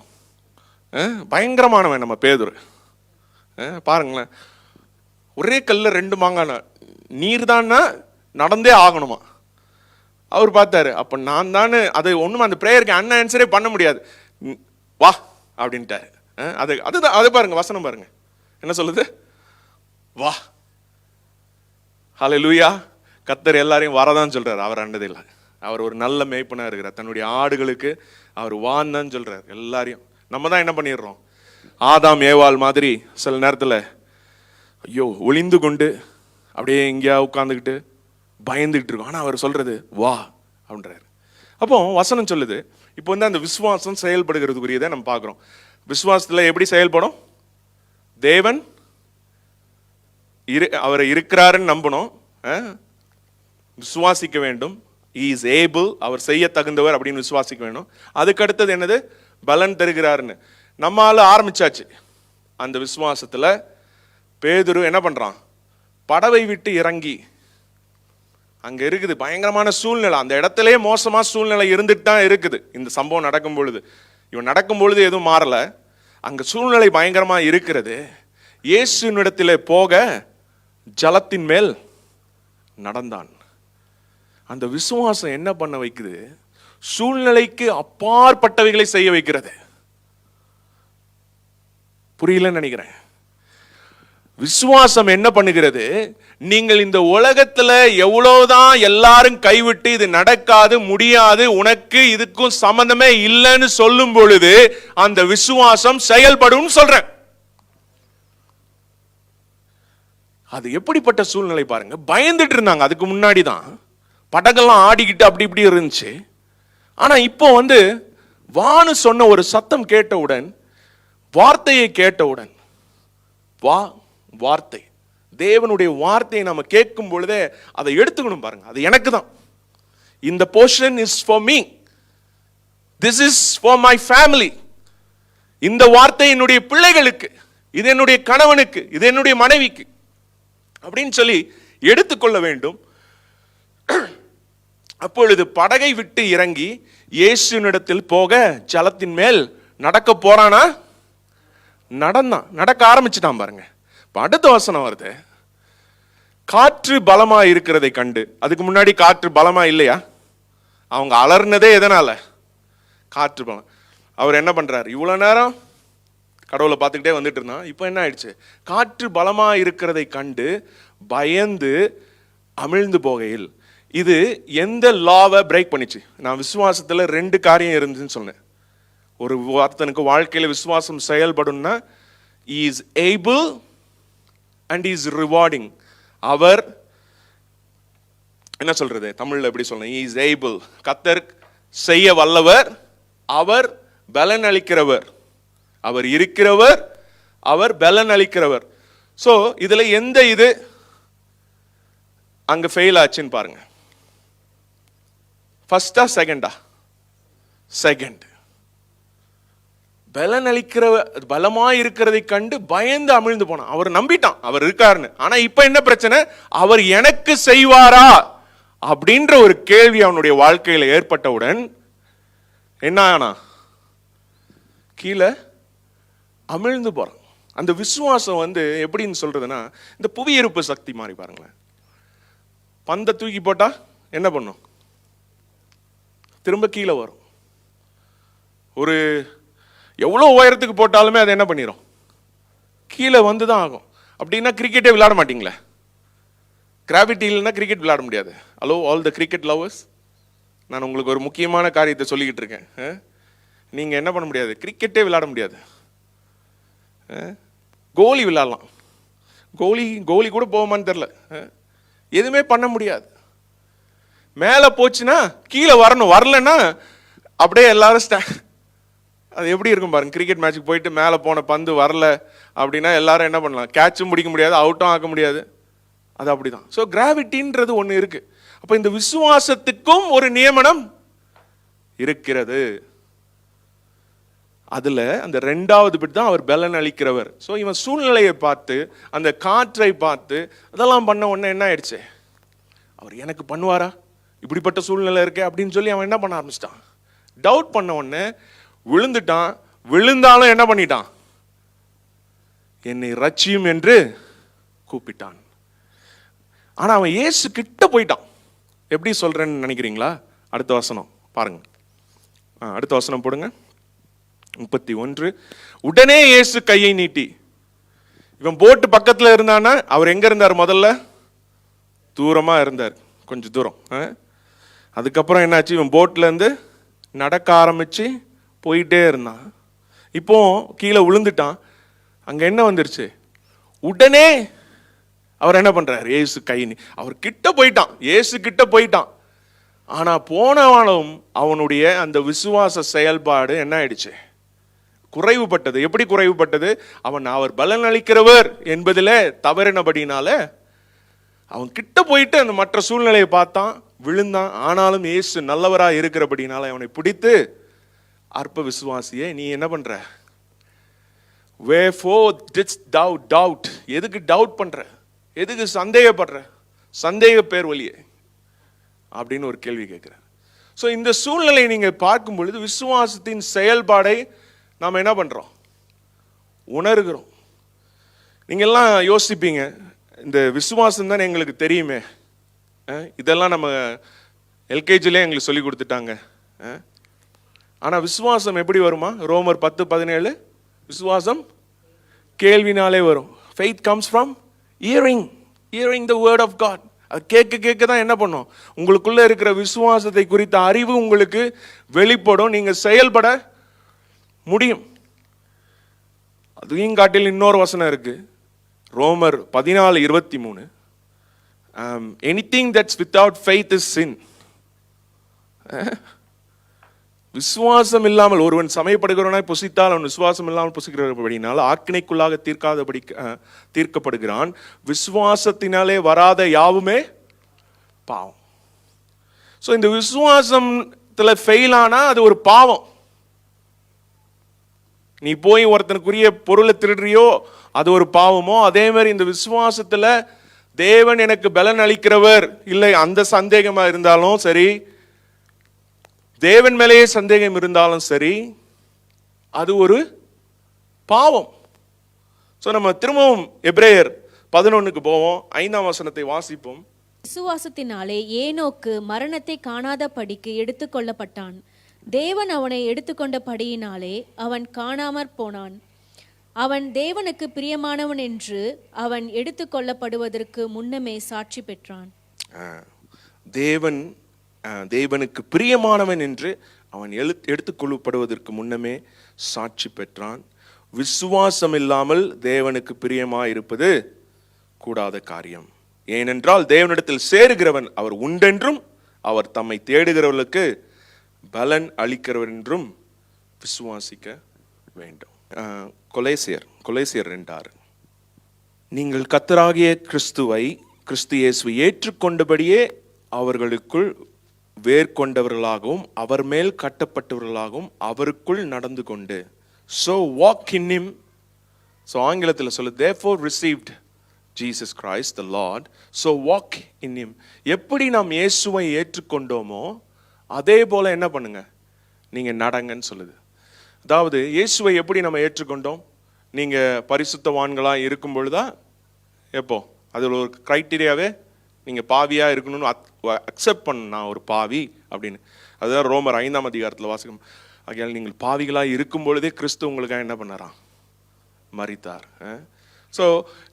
பயங்கரமானவன் நம்ம பேதுரு. பாருங்களேன், ஒரே கல்ல 2 மாங்காய், நீர் தான்னா நடந்தே ஆகணுமா? அவர் பார்த்தாரு, அப்ப நான் தானே, அது ஒண்ணுமே அந்த பிரேயருக்கு ஆன்சரே பண்ண முடியாது, வா அப்படின்ட்டாரு. அதுதான் அது பாருங்க, வசனம் பாருங்க என்ன சொல்லுது, வா. ஹல்லேலூயா. கர்த்தர் எல்லாரையும் வரதான் சொல்றாரு, அவர் அண்டதில்லை. அவர் ஒரு நல்ல மேய்ப்பனா இருக்கிறார். தன்னுடைய ஆடுகளுக்கு அவர் வான்னு சொல்றார் எல்லாரையும். நம்ம தான் என்ன பண்ணிடுறோம், ஆதாம் ஏவாள் மாதிரி சில நேரத்தில் ஐயோ ஒளிந்து கொண்டு அப்படியே எங்கேயா உட்காந்துக்கிட்டு பயந்துகிட்டு இருக்கோம். ஆனால் அவர் சொல்றது வா அப்படின்றாரு. அப்போ வசனம் சொல்லுது, இப்போ வந்து அந்த விசுவாசம் செயல்படுகிறதுக்குரியதை நம்ம பார்க்குறோம். விசுவாசத்தில் எப்படி செயல்படும், தேவன் அவரை இருக்கிறாருன்னு நம்பணும், விசுவாசிக்க வேண்டும். He is able, அவர் செய்ய தகுந்தவர் அப்படின்னு விசுவாசிக்க வேண்டும். அதுக்கு அடுத்தது என்னது, பலன் தருகிறாருன்னு. நம்மால ஆரம்பிச்சாச்சு அந்த விசுவாசத்துல. பேதுரு என்ன பண்றான், படவை விட்டு இறங்கி, அங்க இருக்குது பயங்கரமான சூழ்நிலை, அந்த இடத்திலே மோசமா சூழ்நிலை இருந்துட்டு தான் இருக்குது. இந்த சம்பவம் நடக்கும் பொழுது, இவன் நடக்கும் பொழுது எதுவும் மாறல, அங்க சூழ்நிலை பயங்கரமா இருக்கிறது. இயேசுவினிடத்திலே போக ஜலத்தின் மேல் நடந்தான். அந்த விசுவாசம் என்ன பண்ண வைக்குது, சூழ்நிலைக்கு அப்பாற்பட்டவைகளை செய்ய வைக்கிறது. புரியலன்னு நினைக்கிறேன். விசுவாசம் என்ன பண்ணுகிறது, நீங்கள் இந்த உலகத்துல எவ்வளவுதான் எல்லாரும் கைவிட்டு இது நடக்காது, முடியாது, உனக்கு இதுக்கும் சம்பந்தமே இல்லைன்னு சொல்லும் பொழுது அந்த விசுவாசம் செயல்படும் சொல்றேன். அது எப்படிப்பட்ட சூழ்நிலை பாருங்க. பயந்துட்டு இருந்தாங்க, அதுக்கு முன்னாடி தான் படகெல்லாம் ஆடிக்கிட்டு அப்படி இப்படி இருந்துச்சு. ஆனா இப்போ வந்து வான்னு சொன்ன ஒரு சத்தம் கேட்டவுடன், வார்த்தையை கேட்டவுடன், வா வார்த்தை, தேவனுடைய வார்த்தையை நம்ம கேட்கும் பொழுதே அதை எடுத்துக்கணும் பாருங்க. அது எனக்கு தான், இந்த portion is for me, this is for my family, இந்த வார்த்தை என்னுடைய பிள்ளைகளுக்கு, இது என்னுடைய கணவனுக்கு, இது என்னுடைய மனைவிக்கு அப்படின்னு சொல்லி எடுத்துக்கொள்ள வேண்டும். அப்பொழுது படகை விட்டு இறங்கி இயேசுவினிடத்தில் போக ஜலத்தின் மேல் நடக்க போறானா? நடக்க ஆரம்பிச்சுட்டான் பாருங்க. அடுத்த வசனம் வருது, காற்று பலமா இருக்கிறதை கண்டு. அதுக்கு முன்னாடி காற்று பலமா இல்லையா? அவங்க அலர்னதே எதனால? காற்று பலம். அவர் என்ன பண்றாரு? இவ்வளவு நேரம் கடவுளை பார்த்துக்கிட்டே வந்துட்டு இருந்தான். இப்போ என்ன ஆயிடுச்சு? காற்று பலமா இருக்கிறதை கண்டு பயந்து அமிழ்ந்து போகையில். இது எந்த லாவை பிரேக் பண்ணிச்சு? நான் விசுவாசத்துல 2 காரியம் இருந்துன்னு சொன்னேன். ஒரு ஒருத்தனுக்கு வாழ்க்கையில விசுவாசம் செயல்படும்னா is able and is rewarding. அவர் என்ன சொல்றது தமிழ்ல எப்படி சொல்றேன்? இஸ் ஏபிள், கர்த்தர் செய்ய வல்லவர், அவர் பலன் அளிக்கிறவர், அவர் இருக்கிறவர், அவர் பலன் அளிக்கிறவர். சோ இதுல எந்த இது அங்க ஃபெயில் ஆச்சுன்னு பாருங்க. ஃபர்ஸ்டா செகண்டா? செகண்ட். பலன் அளிக்கிற பலமா இருக்கிறதை கண்டு பயந்து அமிழ்ந்து போனான். அவர் நம்பிட்டான் அவர் இருக்காருன்னு. ஆனா இப்ப என்ன பிரச்சனை? அவர் எனக்கு செய்வாரா அப்படின்ற ஒரு கேள்வி அவனுடைய வாழ்க்கையில ஏற்பட்டவுடன் என்ன ஆனா? கீழே அமிழ்ந்து போறான். அந்த விசுவாசம் எப்படின்னு சொல்றதுன்னா, இந்த புவியீர்ப்பு சக்தி மாதிரி பாருங்களேன். பந்தை தூக்கி போட்டா என்ன பண்ணும்? திரும்ப கீழே வரும். ஒரு எவ்வளவு உயரத்துக்கு போட்டாலுமே அது என்ன பண்ணிடும்? கீழே வந்துதான் ஆகும். அப்படின்னா கிரிக்கெட்டே விளையாட மாட்டீங்களே? கிராவிட்டி இல்லைன்னா கிரிக்கெட் விளையாட முடியாது. Hello all the cricket lovers, நான் உங்களுக்கு ஒரு முக்கியமான காரியத்தை சொல்லிக்கிட்டு இருக்கேன். நீங்க என்ன பண்ண முடியாது? கிரிக்கெட்டே விளையாட முடியாது. கோலி விளையாடலாம், கோலி கூட போகுமான்னு தெரியல. எதுவுமே பண்ண முடியாது. மேலே போச்சுன்னா கீழே வரணும், வரலன்னா அப்படியே எல்லாரும் அது எப்படி இருக்கும் பாருங்க. கிரிக்கெட் மேட்சுக்கு போயிட்டு மேலே போன பந்து வரல அப்படின்னா எல்லாரும் என்ன பண்ணலாம்? கேட்சும் பிடிக்க முடியாது, அவுட்டும் ஆக்க முடியாது. அது அப்படிதான். ஸோ கிராவிட்டின்றது ஒன்று இருக்கு. அப்போ இந்த விசுவாசத்துக்கும் ஒரு நியமனம் இருக்கிறது. அதுல அந்த 2வது பிட் தான் அவர் பலன் அளிக்கிறவர். ஸோ இவன் சூழ்நிலையை பார்த்து, அந்த காற்றை பார்த்து அதெல்லாம் பண்ண உடனே என்ன ஆயிடுச்சு? அவர் எனக்கு பண்ணுவாரா? இப்படிப்பட்ட சூழ்நிலை இருக்கே அப்படின்னு சொல்லி அவன் என்ன பண்ண ஆரம்பிச்சிட்டான்? டவுட் பண்ண உடனே விழுந்துட்டான். விழுந்தாலும் என்ன பண்ணிட்டான்? என்னை ரட்சியும் என்று கூப்பிட்டான். ஆனா அவன் இயேசு கிட்ட போயிட்டான். எப்படி சொல்றேன்னு நினைக்கிறீங்களா? அடுத்த வசனம் பாருங்க. அடுத்த வசனம் போடுங்க. 31. உடனே இயேசு கையை நீட்டி. இவன் போட்டு பக்கத்துல இருந்தானா? அவர் எங்க இருந்தார்? முதல்ல தூரமா இருந்தார், கொஞ்சம் தூரம். அதுக்கப்புறம் என்னாச்சு? இவன் போட்ல இருந்து நடக்க ஆரம்பிச்சு போயிட்டே இருந்தான். இப்போ கீழே விழுந்துட்டான். அங்க என்ன வந்துருச்சு? உடனே அவர் என்ன பண்றாரு? இயேசு கையினி அவர் கிட்ட போயிட்டான். இயேசு கிட்ட போயிட்டான். ஆனா போனவனும் அவனுடைய அந்த விசுவாச செயல்பாடு என்ன ஆயிடுச்சு? குறைவுபட்டது. எப்படி குறைவுபட்டது? அவர் பலன் அளிக்கிறவர் என்பதில் தவறினபடினால அவன் கிட்ட போயிட்டு அந்த மற்ற சூழ்நிலையை பார்த்தான், விழுந்தான். ஆனாலும் இயேசு நல்லவராக இருக்கிறபடினால அவனை பிடித்து, அற்ப விசுவாசியே நீ என்ன பண்ற? Wherefore didst thou doubt? எதுக்கு டவுட் பண்ற? எதுக்கு சந்தேகப்படுற? சந்தேக பேர் வழியே அப்படின்னு ஒரு கேள்வி கேட்கிறார். ஸோ இந்த சூழ்நிலையை நீங்க பார்க்கும் பொழுது விசுவாசத்தின் செயல்பாடை நாம் என்ன பண்றோம்? உணர்கிறோம். நீங்க எல்லாம் யோசிப்பீங்க, இந்த விசுவாசம் தானே எங்களுக்கு தெரியுமே, இதெல்லாம் நம்ம எல்கேஜிலே எங்களுக்கு சொல்லி கொடுத்துட்டாங்க. ஆனா விசுவாசம் எப்படி வருமா? ரோமர் 10:17 விசுவாசம் கேள்வினாலே வரும். Faith comes from hearing the word of God. அது கேட்க தான் என்ன பண்ணும்? உங்களுக்குள்ள இருக்கிற விசுவாசத்தை குறித்த அறிவு உங்களுக்கு வெளிப்படும், நீங்க செயல்பட முடியும். அதையும் காட்டில் இன்னொரு வசனம் இருக்கு, ரோமர் 14:23. Anything that's without faith is sin. விசுவாசம் இல்லாமல் ஒருவன் சமயப்படுகிறவனாய் புசித்தால் அவன் விசுவாசம் இல்லாமல் புசிக்கிறபடினால் ஆக்கினைக்குள்ளாக தீர்க்காதபடி தீர்க்கப்படுகிறான். விசுவாசத்தினாலே வராத யாவுமே பாவம். ஸோ இந்த விசுவாசத்துல ஃபெயில் ஆனா அது ஒரு பாவம். நீ போய் ஒருத்தனுக்குரிய பொருளை திருடுறியோ அது ஒரு பாவமோ, அதே மாதிரி இந்த விசுவாசத்துல தேவன் எனக்கு பலன் அளிக்கிறவர் இல்லை அந்த சந்தேகமா இருந்தாலும் சரி, தேவன் மேலேயே சந்தேகம் இருந்தாலும் சரி, அது ஒரு பாவம். சோ நம்ம திரும்பவும் எபிரேயர் 11க்கு போவோம், 5ஆம் வசனத்தை வாசிப்போம்.
விசுவாசத்தினாலே ஏனோக்கு மரணத்தை காணாதபடிக்கு எடுத்துக்கொள்ளப்பட்டான். தேவன் அவனை எடுத்துக்கொண்டபடியினாலே அவன் காணாமற் போனான். அவன் தேவனுக்கு பிரியமானவன் என்று அவன் எடுத்துக்கொள்ளப்படுவதற்கு முன்னமே சாட்சி பெற்றான்.
தேவனுக்கு பிரியமானவன் என்று அவன் எடுத்துக்கொள்ளப்படுவதற்கு முன்னமே சாட்சி பெற்றான். விசுவாசம் இல்லாமல் தேவனுக்கு பிரியமாயிருப்பது கூடாத காரியம். ஏனென்றால் தேவனிடத்தில் சேருகிறவன் அவர் உண்டென்றும் அவர் தம்மை தேடுகிறவர்களுக்கு பலன் அளிக்கிறவர் என்றும் விசுவாசிக்க வேண்டும். கொலேசியர் 2:6, நீங்கள் கர்த்தராகிய கிறிஸ்து இயேசுவை ஏற்றுக்கொண்டபடியே அவர்களுக்குள் வேர்கொண்டவர்களாகவும் அவர் மேல் கட்டப்பட்டவர்களாகவும் அவருக்குள் நடந்து கொண்டு. So walk in him. So ஆங்கிலத்தில் சொல்லு, therefore received Jesus Christ the Lord, so walk in him. எப்படி நாம் இயேசுவை ஏற்றுக்கொண்டோமோ அதே போல என்ன பண்ணுங்க, நீங்க நடங்கன்னு சொல்லுது. அதாவது இயேசுவை எப்படி நம்ம ஏற்றுக்கொண்டோம்? நீங்க பரிசுத்தவான்களா இருக்கும் பொழுதா? எப்போ? அதில் ஒரு கிரைட்டீரியாவே நீங்க பாவியா இருக்கணும்னு அக்செப்ட் பண்ண, நான் ஒரு பாவி அப்படின்னு. அதுதான் ரோமர் 5ஆம் அதிகாரத்தில் வாசிக்கும். ஆகையால் நீங்கள் பாவிகளா இருக்கும் பொழுதே கிறிஸ்து உங்களுக்காக என்ன பண்ணாராம்? மரித்தார். ஸோ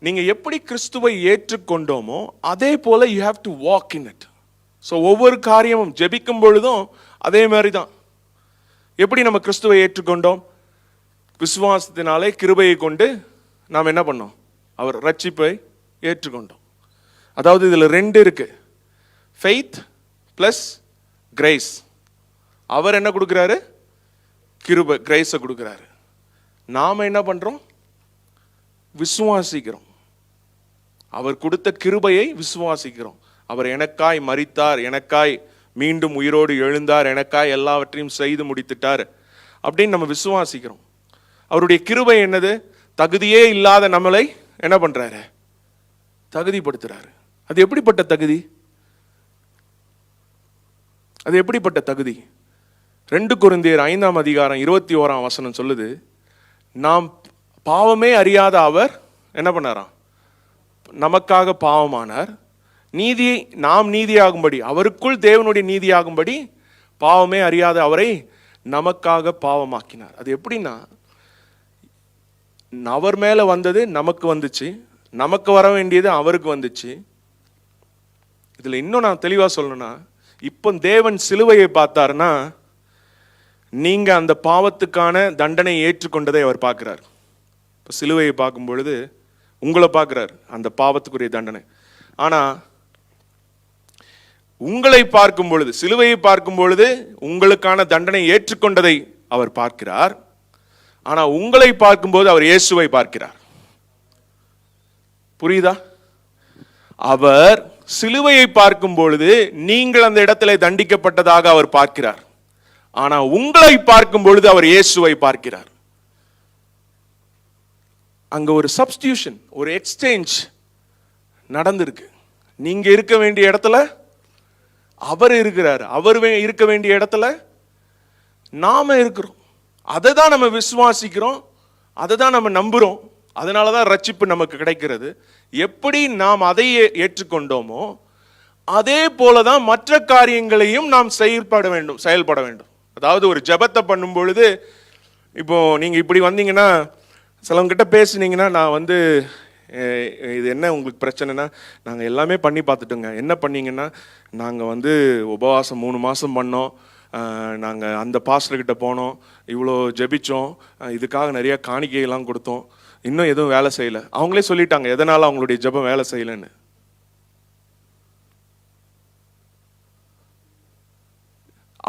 நீங்க எப்படி கிறிஸ்துவை ஏற்றுக்கொண்டோமோ அதே போல you have to walk in it. So ஒவ்வொரு காரியமும் ஜெபிக்கும் பொழுதும் அதே மாதிரி தான். எப்படி நம்ம கிறிஸ்துவை ஏற்றுக்கொண்டோம்? விசுவாசத்தினாலே கிருபையை கொண்டு நாம் என்ன பண்ணோம்? அவர் ரட்சிப்பை ஏற்றுக்கொண்டோம். அதாவது இதுல 2 இருக்கு, ஃபெய்த் பிளஸ் கிரேஸ். அவர் என்ன கொடுக்கிறாரு? கிருபை, கிரேஸை கொடுக்கிறாரு. நாம என்ன பண்றோம்? விசுவாசிக்கிறோம். அவர் கொடுத்த கிருபையை விசுவாசிக்கிறோம். அவர் எனக்காய் மரித்தார், எனக்காய் மீண்டும் உயிரோடு எழுந்தார், எனக்காய் எல்லாவற்றையும் செய்து முடித்துட்டார் அப்படின்னு நம்ம விசுவாசிக்கிறோம். அவருடைய கிருபை என்னது? தகுதியே இல்லாத நம்மளை என்ன பண்றாரு? தகுதிப்படுத்துறாரு. அது எப்படிப்பட்ட தகுதி? அது எப்படிப்பட்ட தகுதி? 2 கொரிந்தியர் 5ஆம் அதிகாரம் 21ஆம் வசனம் சொல்லுது, நாம் பாவமே அறியாத அவர் என்ன பண்ணாராம்? நமக்காக பாவமானார், நீதியை நாம் நீதியாகும்படி, அவருக்குள் தேவனுடைய நீதியாகும்படி பாவமே அறியாத அவரை நமக்காக பாவமாக்கினார். அது எப்படின்னா, அவர் மேல வந்தது நமக்கு வந்துச்சு, நமக்கு வர வேண்டியது அவருக்கு வந்துச்சு. இதுல இன்னும் நான் தெளிவா சொல்லணும்னா, இப்போ தேவன் சிலுவையை பார்த்தாருன்னா நீங்க அந்த பாவத்துக்கான தண்டனை ஏற்றுக்கொண்டதை அவர் பார்க்கிறார். இப்போ சிலுவையை பார்க்கும் பொழுது உங்களை பார்க்கிறார், அந்த பாவத்துக்குரிய தண்டனை. ஆனா உங்களை பார்க்கும் பொழுது, சிலுவையை பார்க்கும் பொழுது உங்களுக்கான தண்டனை ஏற்றுக்கொண்டதை அவர் பார்க்கிறார். ஆனா உங்களை பார்க்கும்போது அவர் இயேசுவை பார்க்கிறார். புரியுதா? அவர் சிலுவையை பார்க்கும் பொழுது நீங்கள் அந்த இடத்துல தண்டிக்கப்பட்டதாக அவர் பார்க்கிறார். ஆனா உங்களை பார்க்கும் பொழுது அவர் இயேசுவை பார்க்கிறார். அங்க ஒரு சப்ஸ்டிடியூஷன், ஒரு எக்ஸ்சேஞ்ச் நடந்திருக்கு. நீங்க இருக்க வேண்டிய இடத்துல அவர் இருக்கிறார், அவர் இருக்க வேண்டிய இடத்துல நாம இருக்கிறோம். அதை தான் நம்ம விசுவாசிக்கிறோம், அதை தான் நம்ம நம்புறோம். அதனாலதான் ரட்சிப்பு நமக்கு கிடைக்கிறது. எப்படி நாம் அதை ஏற்றுக்கொண்டோமோ அதே போலதான் மற்ற காரியங்களையும் நாம் செயல்பட வேண்டும். அதாவது ஒரு ஜெபத்தை பண்ணும் பொழுது, இப்போ நீங்க இப்படி வந்தீங்கன்னா, சிலவங்க கிட்ட பேசுனீங்கன்னா, நான் இது என்ன உங்களுக்கு பிரச்சனைனா, நாங்கள் எல்லாமே பண்ணி பார்த்துட்டோங்க. என்ன பண்ணீங்கன்னா, நாங்கள் உபவாசம் 3 மாதம் பண்ணோம், நாங்கள் அந்த பாஸ்டர்கிட்ட போனோம், இவ்வளோ ஜெபிச்சோம், இதுக்காக நிறைய காணிக்கையெல்லாம் கொடுத்தோம், இன்னும் எதுவும் வேலை செய்யலை. அவங்களே சொல்லிட்டாங்க எதனால அவங்களுடைய ஜெபம் வேலை செய்யலைன்னு.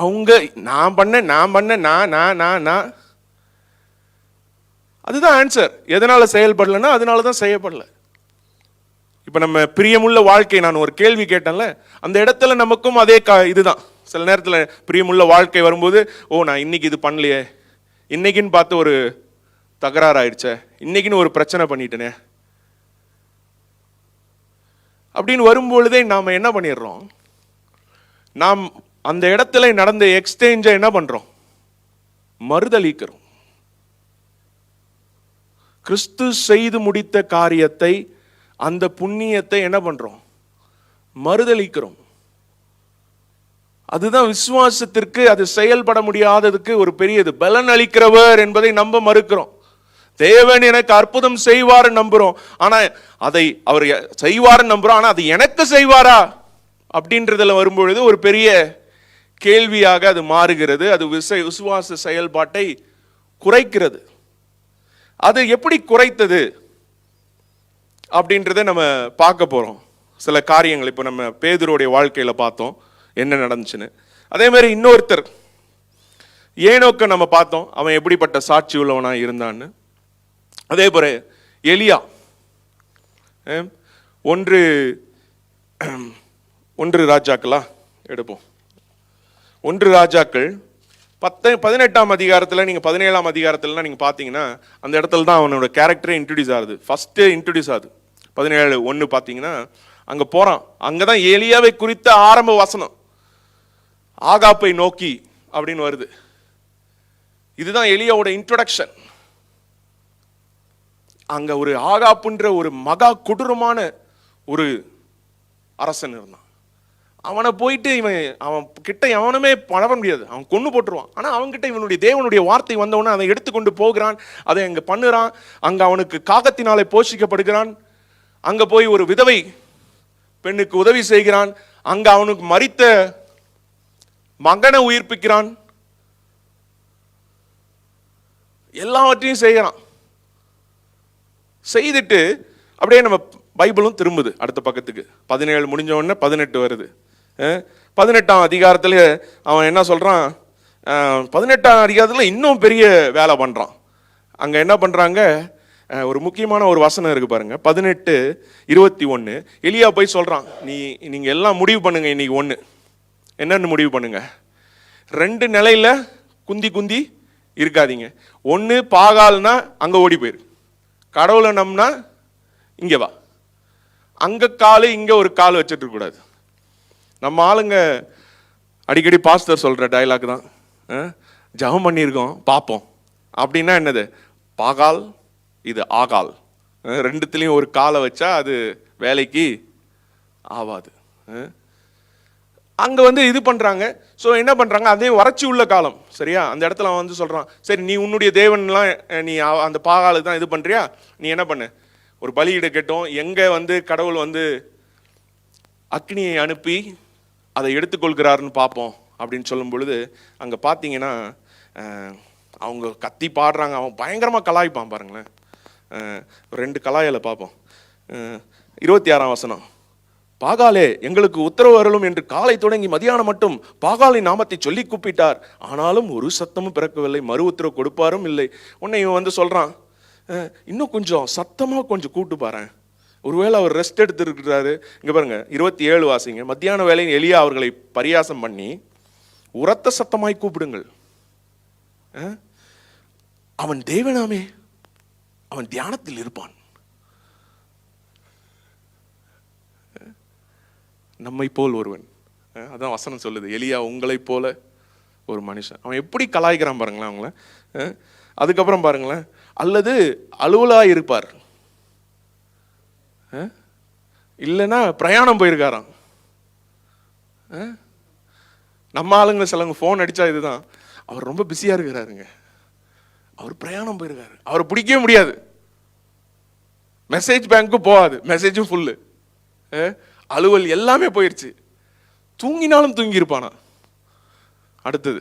அவங்க நான் பண்ண அதுதான் ஆன்சர். எதனால செயல்படலன்னா அதனால தான் செய்யப்படல. இப்ப நம்ம பிரியமுள்ள வாழ்க்கை, நான் ஒரு கேள்வி கேட்டேன்ல, அந்த இடத்துல நமக்கும் அதே இதுதான். சில நேரத்தில் பிரியமுள்ள வாழ்க்கை வரும்போது, ஓ நான் இன்னைக்கு இது பண்ணலையே, இன்னைக்குன்னு பார்த்து ஒரு தகராறு ஆயிடுச்சே, இன்னைக்குன்னு ஒரு பிரச்சனை பண்ணிட்டேனே அப்படின்னு வரும்பொழுதே நாம் என்ன பண்ணிடுறோம், நாம் அந்த இடத்துல நடந்த எக்ஸ்சேஞ்சை என்ன பண்றோம், மறுதலிக்கிறோம். கிறிஸ்து செய்து முடித்த காரியத்தை, அந்த புண்ணியத்தை என்ன பண்றோம், மறுதலிக்கிறோம். அதுதான் விசுவாசத்திற்கு, அது செயல்பட முடியாததுக்கு ஒரு பெரியது. பலன் அளிக்கிறவர் என்பதை நம்ப மறுக்கிறோம். தேவன் எனக்கு அற்புதம் செய்வார் நம்புறோம், ஆனா அதை அவர் செய்வார் நம்புறோம், ஆனா அது எனக்கு செய்வாரா அப்படின்றதுல வரும்பொழுது ஒரு பெரிய கேள்வியாக அது மாறுகிறது. அது விசுவாச செயல்பாட்டை குறைக்கிறது. அது எப்படி குறைத்தது அப்படின்றத நம்ம பார்க்க போறோம். சில காரியங்கள் இப்போ நம்ம பேதுருடைய வாழ்க்கையில பார்த்தோம் என்ன நடந்துச்சுன்னு. அதே மாதிரி இன்னொருத்தர் ஏனோக்க நம்ம பார்த்தோம், அவன் எப்படிப்பட்ட சாட்சி உள்ளவனா இருந்தான்னு. அதே போல எலியா, ஒன்று ராஜாக்களா எடுப்போம். 1 ராஜாக்கள் 18ஆம் அதிகாரத்தில், நீங்கள் 17ஆம் அதிகாரத்தில் நீங்கள் பார்த்தீங்கன்னா அந்த இடத்துல தான் அவனோட கேரக்டரே இன்ட்ரடியூஸ் ஆகுது. ஃபர்ஸ்ட் இன்ட்ரடியூஸ் ஆகுது 17:1 பார்த்தீங்கன்னா அங்கே போகிறான். அங்கே தான் எலியாவை குறித்த ஆரம்ப வசனம், ஆகாப்பை நோக்கி அப்படின்னு வருது. இதுதான் எலியாவோட இன்ட்ரோடக்ஷன். அங்க ஒரு ஆகாப்புன்ற ஒரு மகா கொடூரமான ஒரு அரசன் இருந்தான். அவனை போயிட்டு அவன் கிட்ட எவனுமே பழக முடியாது, அவன் கொன்னு போட்டுருவான். ஆனா அவன்கிட்ட இவனுடைய தேவனுடைய வார்த்தை வந்தவன அதை எடுத்துக்கொண்டு போகிறான், அதை அங்க பண்ணுறான். அங்க அவனுக்கு காகத்தினாலே போஷிக்கப்படுகிறான். அங்க போய் ஒரு விதவை பெண்ணுக்கு உதவி செய்கிறான். அங்க அவனுக்கு மரித்த மகனை உயிர்ப்பிக்கிறான். எல்லாவற்றையும் செய்கிறான். செய்துட்டு அப்படியே நம்ம பைபிளும் திரும்புது அடுத்த பக்கத்துக்கு. 17 முடிஞ்ச உடனே 18 வருது. 18ஆம் அதிகாரத்துல அவன் என்ன சொல்றான், 18ஆம் அதிகாரத்துல இன்னும் பெரிய வேலை பண்றான். அங்க என்ன பண்றாங்க, ஒரு முக்கியமான ஒரு வசனம் இருக்கு பாருங்க, 18:21. எலியா போய் சொல்றான், நீங்க எல்லாம் முடிவு பண்ணுங்க, இன்னைக்கு ஒண்ணு என்னன்னு முடிவு பண்ணுங்க. 2 நிலையில குந்தி குந்தி இருக்காதீங்க. ஒன்று பாகால்னா அங்க ஓடி போயிரு, கடவுளை நம்னா இங்க வா. அங்க காலு இங்க ஒரு கால் வச்சுட்டு இருக்க கூடாது. நம்ம ஆளுங்க அடிக்கடி பாஸ்டர் சொல்ற டயலாக் தான், ஜெபம் பண்ணியிருக்கோம் பார்ப்போம் அப்படின்னா என்னது, பாகால் இது ஆகால், ரெண்டுத்துலயும் ஒரு காலை வச்சா அது வேலைக்கு ஆவாது. அங்க இது பண்றாங்க. ஸோ என்ன பண்றாங்க, அதே வறட்சி உள்ள காலம் சரியா. அந்த இடத்துல அவன் சொல்றான், சரி நீ உன்னுடைய தேவன்லாம் நீ அந்த பாகாலுக்கு தான் இது பண்றியா, நீ என்ன பண்ணு, ஒரு பலியிட கேட்டோம், எங்க கடவுள் அக்னியை அனுப்பி அதை எடுத்துக்கொள்கிறாருன்னு பார்ப்போம் அப்படின்னு சொல்லும் பொழுது அங்க பார்த்தீங்கன்னா அவங்க கத்தி பாடுறாங்க. அவன் பயங்கரமா கலாய்ப்பான் பாருங்களேன். 2 கலாயில பார்ப்போம். 26ஆம் வசனம், பாகாலே எங்களுக்கு உத்தரவு அருளும் என்று காலை தொடங்கி மதியானம் மட்டும் பாகாலின் நாமத்தை சொல்லி கூப்பிட்டார், ஆனாலும் ஒரு சத்தமும் பிறக்கவில்லை, மறு உத்தரவு கொடுப்பாரும் இல்லை. உன்னை இவன் சொல்றான், இன்னும் கொஞ்சம் சத்தமா கொஞ்சம் கூட்டு பாரு, ஒருவேளை அவர் ரெஸ்ட் எடுத்துருக்கிறாரு. இங்க பாருங்க 27 வாசிங்க. மத்தியான வேளையில் எலியா அவர்களை பரியாசம் பண்ணி உரத்த சத்தமாய் கூப்பிடுங்கள், அவன் தேவனாமே, அவன் தியானத்தில் இருப்பான். நம்மை போல் ஒருவன், அதான் வசனம் சொல்லுது, எலியா உங்களை போல ஒரு மனுஷன். அவன் எப்படி கலாய்க்கிறான் பாருங்களேன் அவங்கள. அதுக்கப்புறம் பாருங்களேன், அல்லது அலுவலா இருப்பார், இல்லைன்னா பிரயாணம் போயிருக்காராம். நம்ம ஆளுங்க சிலவங்க ஃபோன் அடிச்சா இதுதான், அவர் ரொம்ப பிஸியா இருக்கிறாருங்க, அவர் பிரயாணம் போயிருக்காரு, அவரை பிடிக்கவே முடியாது, மெசேஜ் பேங்க்கும் போகாது, மெசேஜும் ஃபுல்லு, அலுவல் எல்லாமே போயிருச்சு, தூங்கினாலும் தூங்கி இருப்பானா. அடுத்தது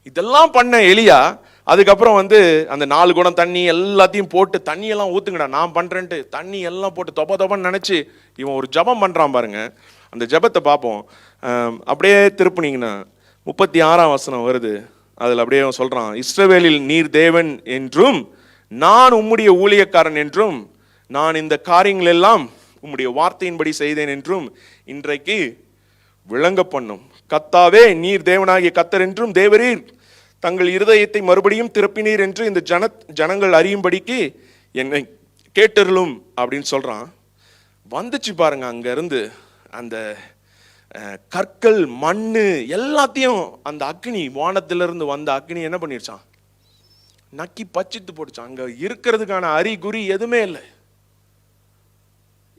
இதெல்லாம் பண்ண எலியா அதுக்கப்புறம் அந்த 4 குடம் தண்ணி எல்லாத்தையும் போட்டு, தண்ணியெல்லாம் ஊத்துங்கடா நான் பண்றேன்ட்டு தண்ணி எல்லாம் போட்டு தொப்ப தொப்பன்னு நினைச்சு இவன் ஒரு ஜபம் பண்றான் பாருங்க. அந்த ஜபத்தை பார்ப்போம். அப்படியே திருப்பினீங்கன்னா 36ஆம் வசனம் வருது. அதுல அப்படியே சொல்றான், இஸ்ரவேலில் நீர் தேவன் என்றும் நான் உம்முடைய ஊழியக்காரன் என்றும் நான் இந்த காரியங்கள் எல்லாம் உம்முடைய வார்த்தையின்படி செய்தேன் என்றும் இன்றைக்கு விளங்க பண்ணும். கர்த்தாவே நீர் தேவனாகிய கர்த்தர் என்றும் தேவரீர் தங்கள் இருதயத்தை மறுபடியும் திறப்பினீர் என்று இந்த ஜனங்கள் அறியும்படிக்கு என்னை கேட்டருளும் அப்படின்னு சொல்றான். வந்துச்சு பாருங்க அங்க இருந்து அந்த கற்கள், மண்ணு எல்லாத்தையும் அந்த அக்னி, வானத்திலிருந்து வந்த அக்னி என்ன பண்ணிருச்சான்? நக்கி பச்சித்து போட்டுச்சான். அங்க இருக்கிறதுக்கான அறிகுறி எதுவுமே இல்லை.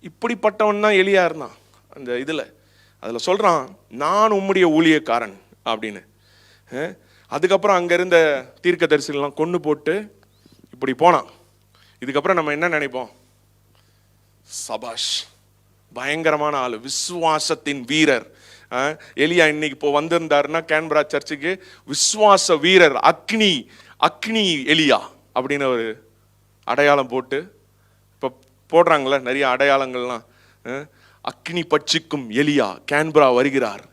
இப்படிப்பட்டவன் தான் எலியா இருந்தான் அந்த அதுல சொல்றான், நான் உம்முடைய ஊழியக்காரன் அப்படின்னு. அதுக்கப்புறம் அங்க இருந்த தீர்க்கதரிசிகள்லாம் கொண்டு போட்டு இப்படி போனான். இதுக்கப்புறம் நம்ம என்ன நினைப்போம்? சபாஷ், பயங்கரமான ஆளு, விசுவாசத்தின் வீரர். எலியா இன்னைக்கு இப்போ வந்திருந்தாருன்னா கேன்பரா சர்ச்சுக்கு, விசுவாச வீரர், அக்னி அக்னி எலியா அப்படின்னு ஒரு அடையாளம் போட்டு இப்போ போடுறாங்களே நிறைய அடையாளங்கள்லாம். அக்னி பட்சிக்கும் எலியா கேன்பரா வருகிறார்.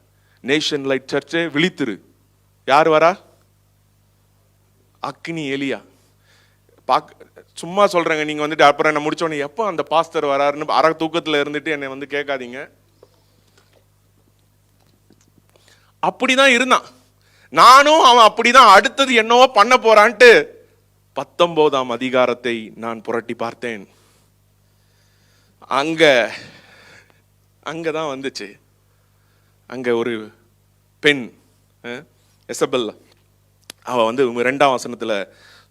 நேஷன் லைட் சர்ச்சே விழித்திரு. யார் வரா? அக்னி எலியா. சும்மா சொல்றேங்க, நீங்க வந்துட்டு அப்புறம் என்ன முடிச்சோடனே எப்போ அந்த பாஸ்டர் வராருன்னு அரை தூக்கத்துல இருந்துட்டு என்னை வந்து கேட்காதீங்க. அப்படிதான் இருந்தான். நானும் அவன் அப்படிதான் அடுத்தது என்னவோ பண்ண போறான்ட்டு 19ஆம் அதிகாரத்தை நான் புரட்டி பார்த்தேன். அங்கதான் வந்துச்சு. அங்க ஒரு பெண் எசபெல், அவ வந்து 2ஆம் வசனத்துல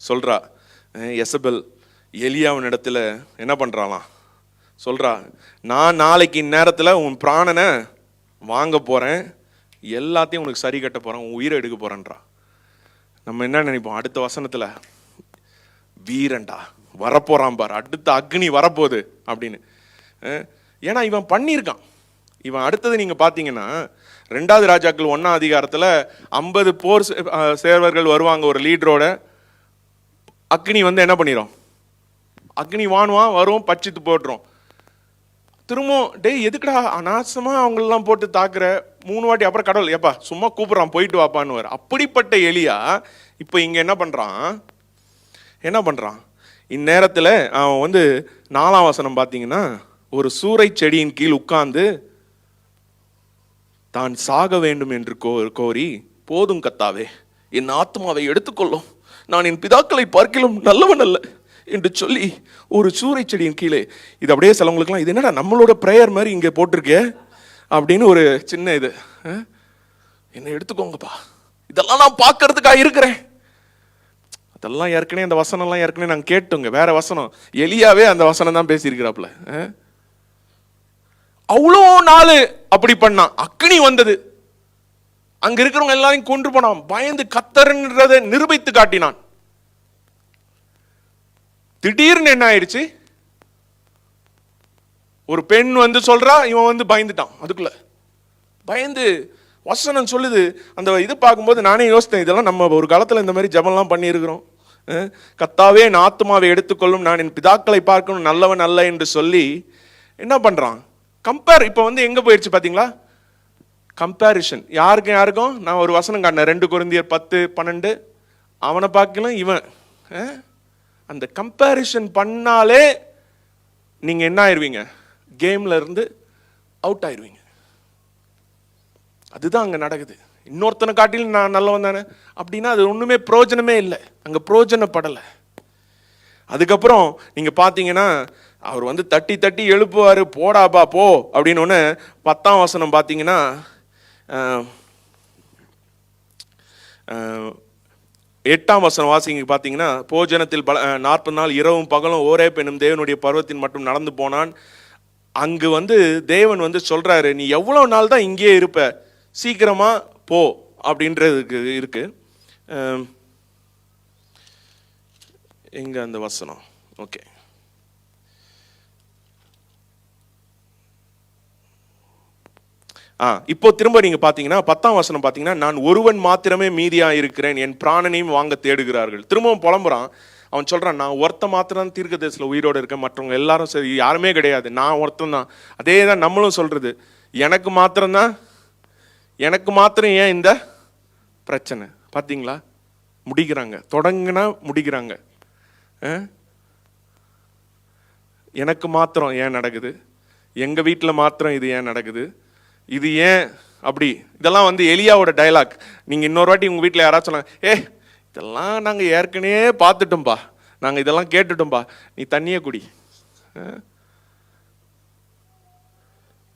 சொல்றா, எசபெல் எலியாவின் இடத்துல என்ன பண்றாளாம் சொல்றா, நான் நாளைக்கு இந்நேரத்துல உன் பிராணனை வாங்க போறேன், எல்லாத்தையும் உனக்கு சரி கட்ட போறேன், உன் உயிரை எடுக்க போறேன்றா. நம்ம என்ன நினைப்போம்? அடுத்த வசனத்துல வீரன்டா வரப்போறான் பார், அடுத்த அக்னி வரப்போகுது அப்படின்னு. ஏன்னா இவன் பண்ணியிருக்கான். இவன் அடுத்தது நீங்க பாத்தீங்கன்னா 2வது ராஜாக்கள் 1ஆம் அதிகாரத்துல 50 போர் சேர்வர்கள் வருவாங்க ஒரு லீடரோட. அக்னி வந்து என்ன பண்ணிடும்? அக்னி வானுவான் வரும், பச்சித்து போட்டுரும். திரும்பவும் டேய் எதுக்குடா அநாசமா அவங்களெல்லாம் போட்டு தாக்குற 3 வாட்டி. அப்புறம் கடவுள் ஏப்பா சும்மா கூப்பிடுறான், போயிட்டு வாப்பான்னு. அப்படிப்பட்ட எலியா இப்போ இங்க என்ன பண்றான்? இந்நேரத்தில் அவன் வந்து 4ஆம் வசனம் பார்த்தீங்கன்னா, ஒரு சூறை செடியின் கீழ் உட்கார்ந்து தான் சாக வேண்டும் என்று கோரி, போதும் கத்தாவே, என் ஆத்மாவை எடுத்துக்கொள்ளும், நான் என் பிதாக்களை பார்க்கிலும் நல்லவன் அல்ல என்று சொல்லி ஒரு சூறை செடியின் கீழே. இது அப்படியே சிலவங்களுக்குலாம் இது என்னடா நம்மளோட பிரேயர் மாதிரி இங்கே போட்டிருக்கே அப்படின்னு ஒரு சின்ன இது, என்னை எடுத்துக்கோங்கப்பா, இதெல்லாம் நான் பார்க்கறதுக்காக இருக்கிறேன். அதெல்லாம் ஏற்கனவே அந்த வசனம்லாம் ஏற்கனவே நாங்கள் கேட்டோங்க, வேற வசனம். எலியாவே அந்த வசனம் தான் பேசியிருக்கிறாப்புல. அவ்வளோ நாள் அப்படி பண்ணான். அக்னி வந்தது, அங்க இருக்கிறவங்க எல்லாரையும் கொன்று போனான். பயந்து கத்தர்ன்றதை நிரூபித்து காட்டினான். திடீர்னு என்ன ஆயிடுச்சு? ஒரு பெண் வந்து சொல்றா, இவன் வந்து பயந்துட்டான். அதுக்குள்ள பயந்து வசனம் சொல்லுது. அந்த இது பார்க்கும்போது நானே யோசித்தேன், இதெல்லாம் நம்ம ஒரு காலத்துல இந்த மாதிரி ஜெபம்லாம் பண்ணியிருக்கிறோம். கத்தாவே என் ஆத்மாவை எடுத்துக்கொள்ளும், நான் என் பிதாக்களை பார்க்கணும், நல்லவன் அல்ல என்று சொல்லி என்ன பண்றான்? கம்பேர். இப்போ வந்து எங்க போயிடுச்சு பாத்தீங்களா? கம்பேரிஷன். யாருக்கும் நான் ஒரு வசனம் காட்டினேன், 2 கொரிந்தியர் 10:12. அவனை பார்க்கலாம் இவன். அந்த கம்பேரிஷன் பண்ணாலே நீங்க என்ன ஆயிருவீங்க? கேம்ல இருந்து அவுட் ஆயிருவீங்க. அதுதான் அங்க நடக்குது. இன்னொருத்தனை காட்டிலும் நான் நல்லவன் தானே அப்படின்னா அது ஒண்ணுமே பிரயோஜனமே இல்லை, அங்க பிரயோஜனப்படலை. அதுக்கப்புறம் நீங்க பாத்தீங்கன்னா அவர் வந்து தட்டி தட்டி எழுப்புவாரு, போடாப்பா போ அப்படின்னு. 10ஆம் வசனம் பாத்தீங்கன்னா, 8ஆம் வசனம் வாசிங்க பாத்தீங்கன்னா, போஜனத்தில் 40 நாள் இரவும் பகலும் ஓரேப் என்னும் தேவனுடைய பர்வத்தின் மட்டும் நடந்து போனான். அங்கு வந்து தேவன் வந்து சொல்றாரு, நீ எவ்வளவு நாள் தான் இங்கே இருப்ப, சீக்கிரமா போ அப்படின்றதுக்கு இருக்கு. எங்க அந்த வசனம்? ஓகே, இப்போ திரும்ப நீங்க பாத்தீங்கன்னா 10ஆம் வசனம் பாத்தீங்கன்னா, நான் ஒருவன் மாத்திரமே மீதியா இருக்கிறேன், என் பிராணனையும் வாங்க தேடுகிறார்கள். திரும்பவும் புலம்புறான். அவன் சொல்றான், நான் ஒருத்த மாத்திரம் தீர்க்கதரிசில உயிரோடு இருக்கேன், மற்றவங்க எல்லாரும் சரி யாருமே கிடையாது, நான் ஒருத்தன் தான். அதே தான் நம்மளும் சொல்றது, எனக்கு மாத்திரம் ஏன் இந்த பிரச்சனை? பாத்தீங்களா? முடிக்கிறாங்க, தொடங்கினா முடிக்கிறாங்க. எனக்கு மாத்திரம் ஏன் நடக்குது, எங்க வீட்டில் மாத்திரம் இது ஏன் நடக்குது, இது ஏன் அப்படி? இதெல்லாம் வந்து எலியாவோட டைலாக். நீங்க இன்னொரு வாட்டி உங்க வீட்டில் யாராச்சும் சொன்னாங்க, இதெல்லாம் நாங்கள் ஏற்கனவே பார்த்துட்டோம்பா, நாங்கள் இதெல்லாம் கேட்டுட்டோம்பா, நீ தண்ணியே குடி.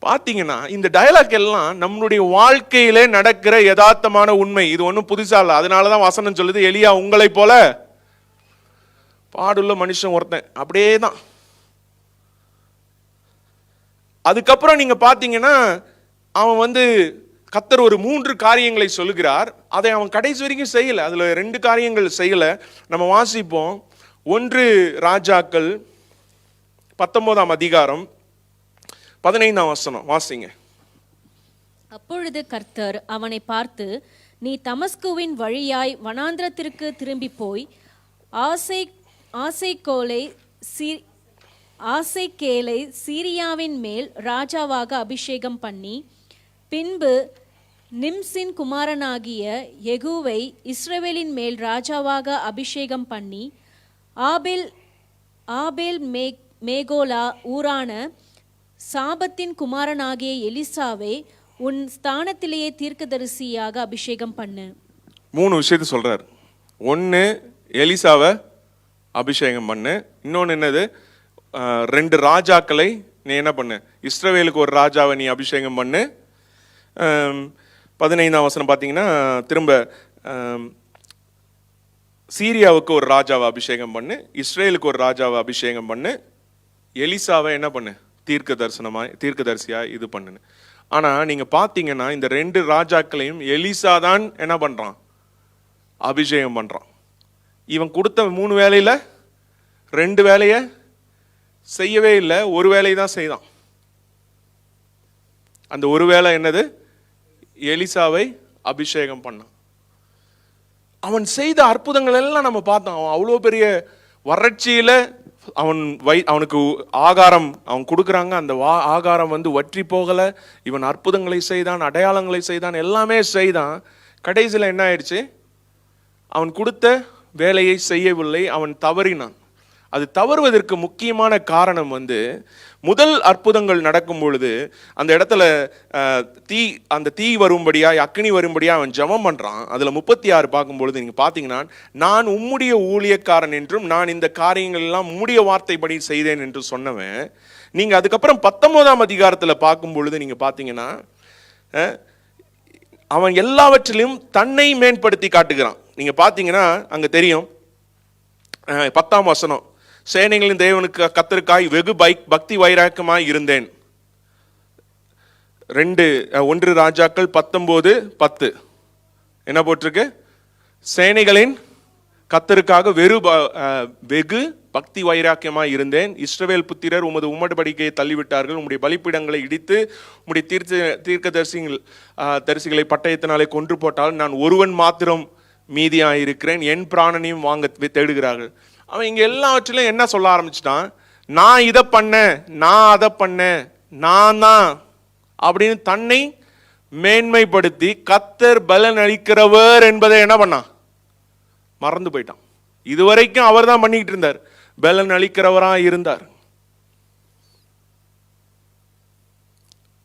பார்த்தீங்கன்னா இந்த டயலாக் எல்லாம் நம்மளுடைய வாழ்க்கையிலே நடக்கிற யதார்த்தமான உண்மை. இது ஒன்றும் புதுசா இல்லை. அதனால தான் வசனம் சொல்லுது, எலியா உங்களை போல பாடுள்ள மனுஷன் ஒருத்தன். அப்படியே தான். அதுக்கப்புறம் நீங்க பார்த்தீங்கன்னா அவன் கர்த்தர் ஒரு 3 காரியங்களை சொல்லுகிறார். அதை அவன் கடைசி வரைக்கும் செய்யல. அதுல 2 காரியங்கள் செய்யல. நம்ம வாசிப்போம். 1 ராஜாக்கள் 19ஆம் அதிகாரம் 15ஆம் வசனம் வாசிங்க.
அப்பொழுது கர்த்தர் அவனை பார்த்து, நீ தமஸ்குவின் வழியாய் வனாந்திரத்திற்கு திரும்பி போய் ஆசைக்கேலை சீரியாவின் மேல் ராஜாவாக அபிஷேகம் பண்ணி, பின்பு நிம்சின் குமாரனாகிய யெகூவை இஸ்ரவேலின் மேல் ராஜாவாக அபிஷேகம் பண்ணி, ஆபேல் மேகோலா ஊரான சாபத்தின் குமாரனாகிய எலிசாவை உன் ஸ்தானத்திலேயே தீர்க்கதரிசியாக அபிஷேகம் பண்ணு.
3 விஷயத்தை சொல்றார். 1 எலிசாவை அபிஷேகம் பண்ணு. இன்னொன்று என்னது? 2 ராஜாக்களை நீ என்ன பண்ணு, இஸ்ரவேலுக்கு ஒரு ராஜாவை நீ அபிஷேகம் பண்ணு. 15ஆம் வசனம் பார்த்தீங்கன்னா திரும்ப சீரியாவுக்கு ஒரு ராஜாவை அபிஷேகம் பண்ணு, இஸ்ரேலுக்கு ஒரு ராஜாவை அபிஷேகம் பண்ணு, எலிசாவை என்ன பண்ணு, தீர்க்கதரிசியா இது பண்ணுன்னு. ஆனா நீங்க பாத்தீங்கன்னா இந்த 2 ராஜாக்களையும் எலிசா தான் என்ன பண்றான், அபிஷேகம் பண்றான். இவன் கொடுத்த 3 வேலையில 2 வேலையை செய்யவே இல்லை, ஒரு வேலையை தான் செய்தான். அந்த ஒரு வேலை என்னது? எலிசாவை அபிஷேகம் பண்ணான். அவன் செய்த அற்புதங்கள் எல்லாம் நம்ம பார்த்தோம். அவன் அவ்வளோ பெரிய வறட்சியில அவனுக்கு ஆகாரம் அவன் கொடுக்குறாங்க. அந்த ஆகாரம் வற்றி போகலை. இவன் அற்புதங்களை செய்தான், அடையாளங்களை செய்தான், எல்லாமே செய்தான். கடைசியில் என்ன ஆயிடுச்சு? அவன் கொடுத்த வேலையை செய்யவில்லை, அவன் தவறினான். அது தவறுவதற்கு முக்கியமான காரணம் முதல் அற்புதங்கள் நடக்கும் பொழுது அந்த இடத்துல அந்த தீ வரும்படியா, அக்னி வரும்படியா அவன் ஜெபம் பண்றான். அதுல 36 பார்க்கும் பொழுது நீங்க பாத்தீங்கன்னா, நான் உம்முடைய ஊழியக்காரன் என்றும் நான் இந்த காரியங்கள் எல்லாம் உம்முடைய வார்த்தைப்படி செய்தேன் என்று சொன்னவன். நீங்க அதுக்கப்புறம் 19ஆம் அதிகாரத்துல பார்க்கும் பொழுது நீங்க பாத்தீங்கன்னா அவன் எல்லாவற்றிலும் தன்னை மேம்படுத்தி காட்டுகிறான். நீங்க பாத்தீங்கன்னா அங்க தெரியும் 10ஆம் வசனம், சேனைகளின் தேவனுக்கு கர்த்தருக்காய் வெகு பக்தி வைராக்கியமாய் இருந்தேன். 1 ராஜாக்கள் 19:10 என்ன போட்டிருக்கு? சேனைகளின் கர்த்தருக்காக வெகு பக்தி வைராக்கியமாய் இருந்தேன். இஸ்ரவேல் புத்திரர் உமது உம்மடிபடிக்கையை தள்ளிவிட்டார்கள், உம்முடைய பலிப்பீடங்களை இடித்து உம்முடைய தரிசிகளை பட்டயத்தினாலே கொன்று போட்டால் நான் ஒருவன் மாத்திரம் மீதியாயிருக்கிறேன், என் பிராணனையும் வாங்க தேடுகிறார்கள். அவன் இங்க எல்லாவற்றிலும் என்ன சொல்ல ஆரம்பிச்சிட்டான்? நான் இதை பண்ணேன், நான் அதை பண்ணேன், நான் தான் அப்படின்னு தன்னை மேன்மைப்படுத்தி கர்த்தர் பலன் அளிக்கிறவர் என்பதை என்ன பண்ணான்? மறந்து போயிட்டான். இதுவரைக்கும் அவர் தான் பண்ணிக்கிட்டு இருந்தார், பலன் அளிக்கிறவரா இருந்தார்.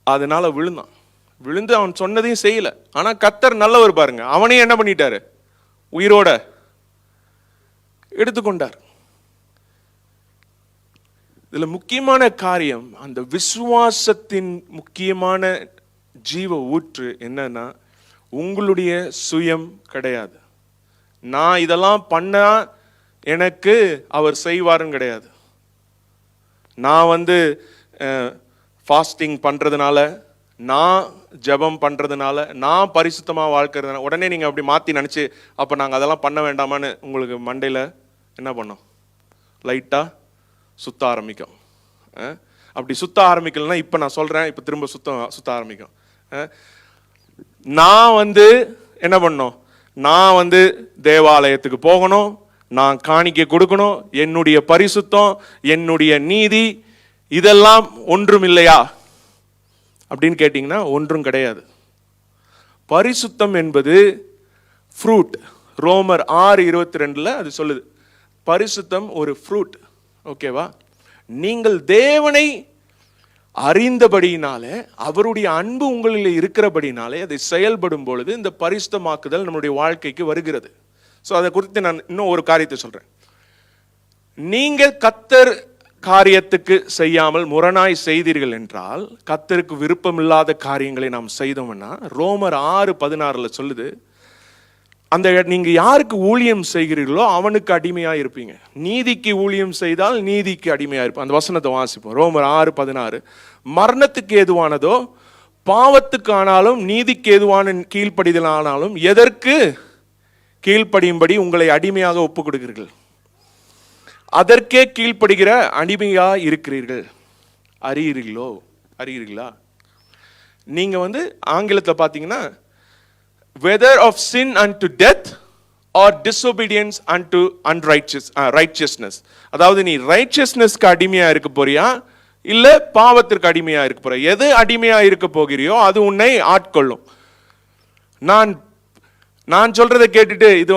அதனால விழுந்து அவன் சொன்னதையும் செய்யல. ஆனா கர்த்தர் நல்லவர் பாருங்க, அவனையும் என்ன பண்ணிட்டாரு? உயிரோட எடுத்துக்கொண்டார். இதுல முக்கியமான காரியம், அந்த விசுவாசத்தின் முக்கியமான ஜீவ ஊற்று என்னன்னா, உங்களுடைய சுயம் கிடையாது. நான் இதெல்லாம் பண்ணா எனக்கு அவர் செய்வாருன்னு கிடையாது. நான் ஃபாஸ்டிங் பண்றதுனால, நான் ஜெபம் பண்றதுனால, நான் பரிசுத்தமா வாழ்க்கிறதுனால உடனே நீங்க அப்படி மாத்தி நினைச்சு அப்ப நாங்க அதெல்லாம் பண்ண வேண்டாமான்னு உங்களுக்கு மண்டையில என்ன பண்ணோம்? லைட்டா சுத்த ஆரம்பிக்கும். அப்படி சுத்த ஆரம்பிக்கலன்னா இப்ப நான் சொல்றேன், இப்ப திரும்ப சுத்த ஆரம்பிக்கும். நான் என்ன பண்ணோம்? நான் தேவாலயத்துக்கு போகணும், நான் காணிக்கை கொடுக்கணும், என்னுடைய பரிசுத்தம், என்னுடைய நீதி இதெல்லாம் ஒன்றும் இல்லையா அப்படின்னு கேட்டீங்கன்னா ஒன்றும் கிடையாது. பரிசுத்தம் என்பது ஃப்ரூட். ரோமர் 6:22 அது சொல்லுது, பரிசுத்தம் ஒரு ஃப்ரூட். ஓகேவா? நீங்கள் தேவனை அறிந்தபடியினாலே, அவருடைய அன்பு உங்களில் இருக்கிறபடினாலே அதை செயல்படும் பொழுது இந்த பரிசுத்தமாக்குதல் நம்முடைய வாழ்க்கைக்கு வருகிறது. ஸோ அதை குறித்து நான் இன்னும் ஒரு காரியத்தை சொல்றேன். நீங்கள் கர்த்தர் காரியத்துக்கு செய்யாமல் முரணாய் செய்தீர்கள் என்றால், கர்த்தருக்கு விருப்பமில்லாத காரியங்களை நாம் செய்தோம்னா, ரோமர் 6:16 சொல்லுது, அந்த நீங்க யாருக்கு ஊழியம் செய்கிறீர்களோ அவனுக்கு அடிமையா இருப்பீங்க. நீதிக்கு ஊழியம் செய்தால் நீதிக்கு அடிமையா இருப்போம். அந்த வசனத்தை வாசிப்போம். ரோமர் 6:16. மரணத்துக்கு ஏதுவானதோ பாவத்துக்கு ஆனாலும் நீதிக்கு ஏதுவான கீழ்ப்படிதல் ஆனாலும் எதற்கு கீழ்ப்படியும்படி உங்களை அடிமையாக ஒப்புக் கொடுக்கிறீர்கள், அதற்கே கீழ்ப்படுகிற அடிமையா இருக்கிறீர்கள். அறியீர்களா? நீங்க ஆங்கிலத்தில் பார்த்தீங்கன்னா, whether of sin unto death or disobedience unto righteousness. அதாவது நீ ரைச்சியஸ்னஸ்க்கு அடிமையா இருக்க போறியா இல்ல பாவத்திற்கு அடிமையா இருக்க போறியா? எது அடிமையா இருக்க போகிறியோ அது உன்னை ஆட்கொள்ளும். நான் சொல்றதை கேட்டுட்டு இது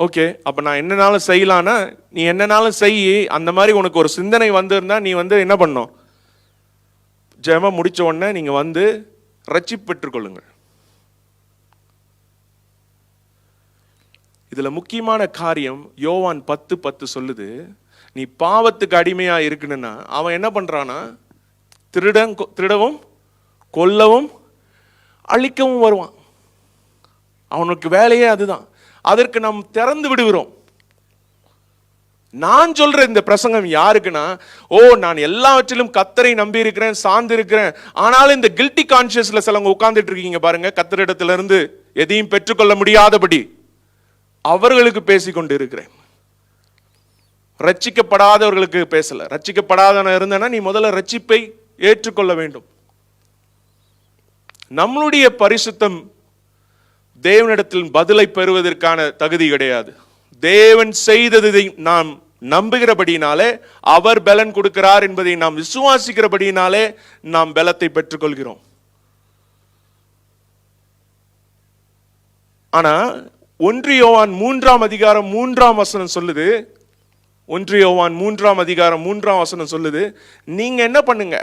ஓகே, அப்ப நான் என்னனாலும் செய்யலான்னா, நீ என்னனாலும் செய், அந்த மாதிரி உனக்கு ஒரு சிந்தனை வந்திருந்தா நீ என்ன பண்ணும்? ஜெபம் முடிச்ச உடனே நீங்க ரட்சிப்பு பெற்றுக்கொள்ளுங்கள். இதுல முக்கியமான காரியம் யோவான் 10:10 சொல்லுது, நீ பாவத்துக்கு அடிமையா இருக்கணும்னா அவன் என்ன பண்றானா, திருடவும் கொல்லவும் அழிக்கவும் வருவான். அவனுக்கு வேலையே அதுதான். அதற்கு நாம் திறந்து விடுகிறோம். நான் சொல்ற இந்த பிரசங்கம் யாருக்குன்னா, நான் எல்லாவற்றிலும் கர்த்தரை நம்பி இருக்கிறேன், சார்ந்து இருக்கிறேன், ஆனாலும் இந்த கில்ட்டி கான்சியஸ்ல சிலவங்க உட்கார்ந்துட்டு இருக்கீங்க பாருங்க, கர்த்தரிடத்துல இருந்து எதையும் பெற்றுக்கொள்ள முடியாதபடி, அவர்களுக்கு பேசிக்கொண்டு இருக்கிறேன். ரட்சிக்கப்படாதவர்களுக்கு பேசல. ரட்சிக்கப்படாதவன இருந்தனா நீ முதல்ல ரட்சிப்பை ஏற்றுக்கொள்ள வேண்டும். நம்மளுடைய பரிசுத்தம் தேவனிடத்தில் பதிலை பெறுவதற்கான தகுதி கிடையாது. தேவன் செய்ததை நாம் நம்புகிறபடினாலே, அவர் பலன் கொடுக்கிறார் என்பதை நாம் விசுவாசிக்கிறபடினாலே நாம் பலத்தை பெற்றுக்கொள்கிறோம். ஆனா 1 யோவான் 3:3 சொல்லுது, 1 யோவான் 3:3 சொல்லுது, நீங்க என்ன பண்ணுங்க,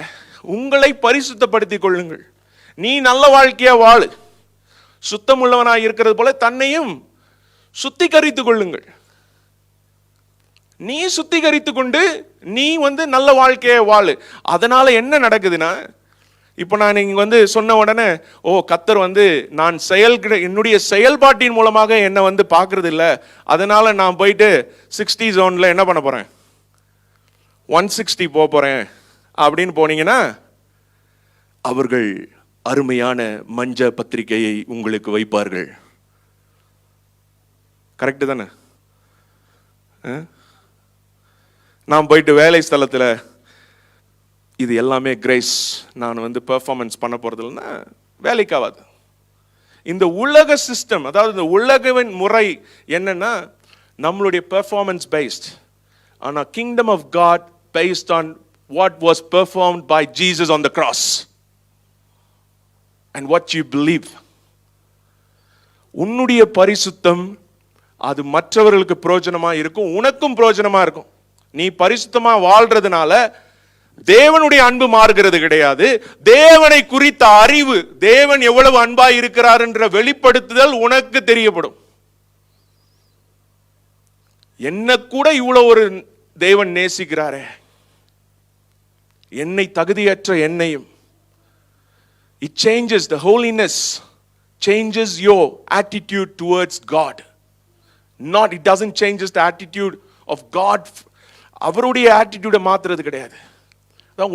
உங்களை பரிசுத்தப்படுத்திக் கொள்ளுங்கள். நீ நல்ல வாழ்க்கையா வாழு, சுத்தமுள்ளவனாய் இருக்கிறது போல தன்னையும் சுத்திகரித்துக் கொள்ளுங்கள். நீ சுத்திகரித்து கொண்டு நீ நல்ல வாழ்க்கையை வாழு. அதனால என்ன நடக்குதுன்னா, இப்போ நான் இங்க சொன்ன உடனே கர்த்தர் நான் என்னுடைய செயல்பாட்டின் மூலமாக என்ன பார்க்கறது இல்லை, அதனால நான் போயிட்டு 60 ஜோன்ல என்ன பண்ண போறேன், 160 போறேன் அப்படின்னு போனீங்கன்னா, அவர்கள் அருமையான மஞ்ச பத்திரிகையை உங்களுக்கு வைப்பார்கள். கரெக்டு தானே? நான் போயிட்டு வேலை ஸ்தலத்தில் இது எல்லாமே கிரேஸ், நான் பெர்ஃபார்மன்ஸ் பண்ண போறது இல்லைன்னா வேலைக்காகாது. இந்த உலக சிஸ்டம், அதாவது இந்த உலகவின் முறை என்னன்னா, நம்மளுடைய பெர்ஃபார்மன்ஸ் பேஸ்ட். ஆனா kingdom of God based on what was performed by Jesus on the cross and what you believe. உன்னுடைய பரிசுத்தம் அது மற்றவர்களுக்கு பிரயோஜனமா இருக்கும், உனக்கும் பிரயோஜனமா இருக்கும். நீ பரிசுத்தமா வாழ்றதுனால தேவனுடைய அன்பு மாறுகிறது கிடையாது. தேவனை குறித்த அறிவு, தேவன் எவ்வளவு அன்பாய் இருக்கிறார் என்ற வெளிப்படுத்துதல் உனக்கு தெரியப்படும். என்ன கூட இவ்வளவு ஒரு தேவன் நேசிக்கிறாரே, என்னை தகுதியற்ற என்னையும். It changes, the holiness changes your attitude towards God. It doesn't change the attitude of God. அவருடைய ஆட்டிடியூடை மாத்துறது கிடையாது.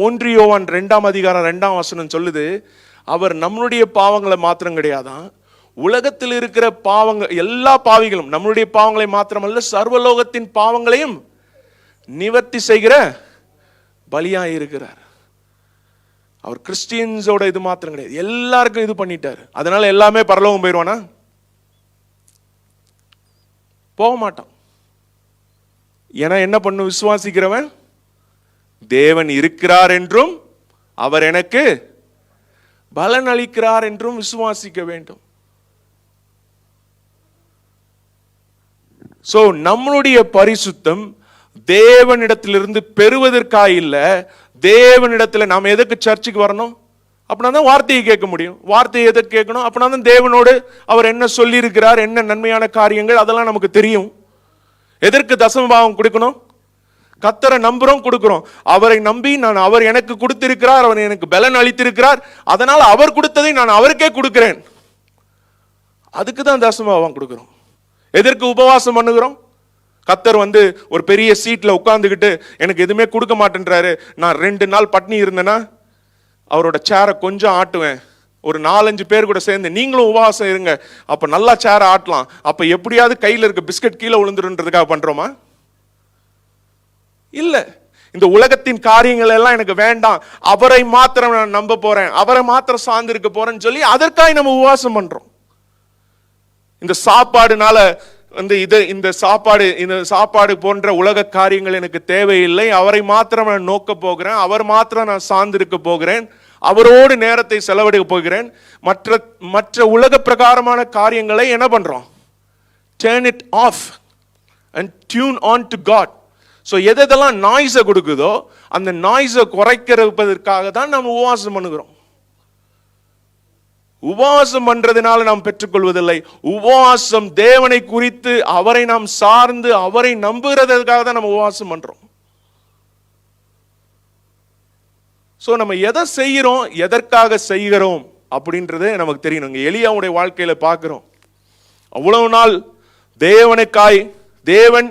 1 யோவான் 2:2 சொல்லுது, அவர் நம்மளுடைய பாவங்களை மாத்திரம் கிடையாதான், உலகத்தில் இருக்கிற பாவங்கள் எல்லா பாவிகளும் நம்மளுடைய பாவங்களை மாத்திரமல்ல சர்வலோகத்தின் பாவங்களையும் நிவர்த்தி செய்கிற பலியாய் இருக்கிறார். அவர் கிறிஸ்டியன்ஸோட இது மாத்திரம் கிடையாது, எல்லாருக்கும் இது பண்ணிட்டாரு. அதனால எல்லாமே பரலோகம் போயிடுவானா? போக மாட்டான். ஏன்னா என்ன பண்ணும், விசுவாசிக்கிறவன் தேவன் இருக்கிறார் என்றும் அவர் எனக்கு பலன் அளிக்கிறார் என்றும் விசுவாசிக்க வேண்டும். சோ நம்மளுடைய பரிசுத்தம் தேவனிடத்திலிருந்து பெறுவதற்காக இல்ல. தேவனிடத்தில் நாம் எதுக்கு சர்ச்சுக்கு வரணும்? அப்படின்னா தான் வார்த்தையை கேட்க முடியும். வார்த்தையை எதை கேட்கணும்? அப்படின்னா தான் தேவனோடு அவர் என்ன சொல்லியிருக்கிறார், என்ன நன்மையான காரியங்கள், அதெல்லாம் நமக்கு தெரியும். எதற்கு தசமபாகம் கொடுக்கணும்? கர்த்தரை நம்புறோம், கொடுக்கிறோம். அவரை நம்பி அவர் எனக்கு கொடுத்திருக்கிறார், அவர் எனக்கு பலன் அளித்திருக்கிறார், அதனால் அவர் கொடுத்ததை நான் அவருக்கே கொடுக்கிறேன். அதுக்கு தான் தசமபாகம் கொடுக்கிறோம். எதற்கு உபவாசம் பண்ணுகிறோம்? கர்த்தர் ஒரு பெரிய சீட்ல உட்கார்ந்துக்கிட்டு எனக்கு எதுவுமே கொடுக்க மாட்டேன்றாரு, நான் 2 நாள் பட்னி இருந்தேன்னா அவரோட சேரை கொஞ்சம் ஆட்டுவேன். ஒரு 4-5 பேர் கூட சேர்ந்து நீங்களும் உபவாசம் இருங்க, அப்ப நல்லா சேரை ஆட்டலாம். அப்ப எப்படியாவது கையில் இருக்க பிஸ்கட் கீழே விழுந்துருன்றதுக்காக பண்றோமா? இல்ல. இந்த உலகத்தின் காரியங்கள் எல்லாம் எனக்கு வேண்டாம், அவரை மாத்திரம் நான் நம்ப போறேன், அவரை மாத்திரம் சார்ந்து இருக்க போறேன்னு சொல்லி அதற்காக நம்ம உபவாசம் பண்றோம். இந்த சாப்பாடுனால இந்த சாப்பாடு போன்ற உலக காரியங்கள் எனக்கு தேவையில்லை, அவரை மாத்திரம் நான் நோக்க போகிறேன், அவர் மாத்திரம் நான் சார்ந்திருக்க போகிறேன், அவரோடு நேரத்தை செலவிட போகிறேன். மற்ற உலக பிரகாரமான காரியங்களை என்ன பண்றோம்? Turn it off and tune on to God. So எதெல்லாம் நாய்ஸை கொடுக்குதோ அந்த நாய்ஸை குறைக்கிறதுக்காக தான் நம்ம உபவாசம் பண்ணுகிறோம். உபவாசம் பண்றதுனால நாம் பெற்றுக்கொள்வதில்லை. உபவாசம் தேவனை குறித்து, அவரை நாம் சார்ந்து அவரை நம்புகிறதுக்காக தான் நம்ம உபவாசம் பண்றோம். சோ நம்ம எதை செய்கிறோம், எதற்காக செய்கிறோம் அப்படின்றது நமக்கு தெரியணும். இங்க எலியாவுடைய வாழ்க்கையில பார்க்கிறோம். அவ்வளவு நாள் தேவனுக்காய் தேவன்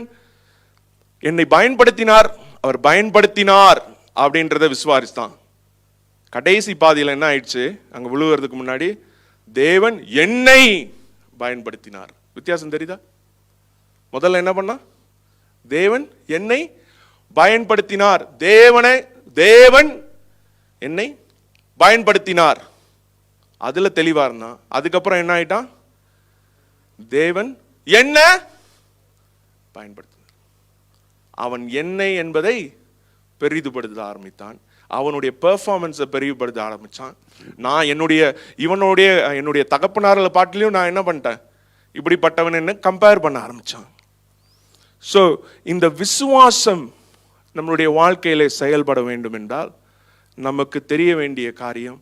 என்னை பயன்படுத்தினார், அவர் பயன்படுத்தினார் அப்படின்றத விசுவாரித்தான். கடைசி பாதியில் என்ன ஆயிடுச்சு? அங்க விழுவதுக்கு முன்னாடி தேவன் என்னை பயன்படுத்தினார். வித்தியாசம் தெரியுதா? முதல்ல என்ன பண்ணா? தேவன் என்னை பயன்படுத்தினார். தேவன் என்னை பயன்படுத்தினார். அதுல தெளிவா இருந்தா. அதுக்கப்புறம் என்ன ஆயிட்டான்? தேவன் என்ன பயன்படுத்தினார். அவன் என்னை என்பதை பெரிதுபடுத்த ஆரம்பித்தான். அவனுடைய பெர்ஃபார்மன்ஸை பெரிதுபடுத்த ஆரம்பிச்சான். நான் என்னுடைய தகப்பனார்ல பாட்டிலையும் நான் என்ன பண்ணிட்டேன்? இப்படிப்பட்டவன் என்ன கம்பேர் பண்ண ஆரம்பிச்சான். ஸோ இந்த விசுவாசம் நம்மளுடைய வாழ்க்கையில செயல்பட வேண்டும் என்றால் நமக்கு தெரிய வேண்டிய காரியம்,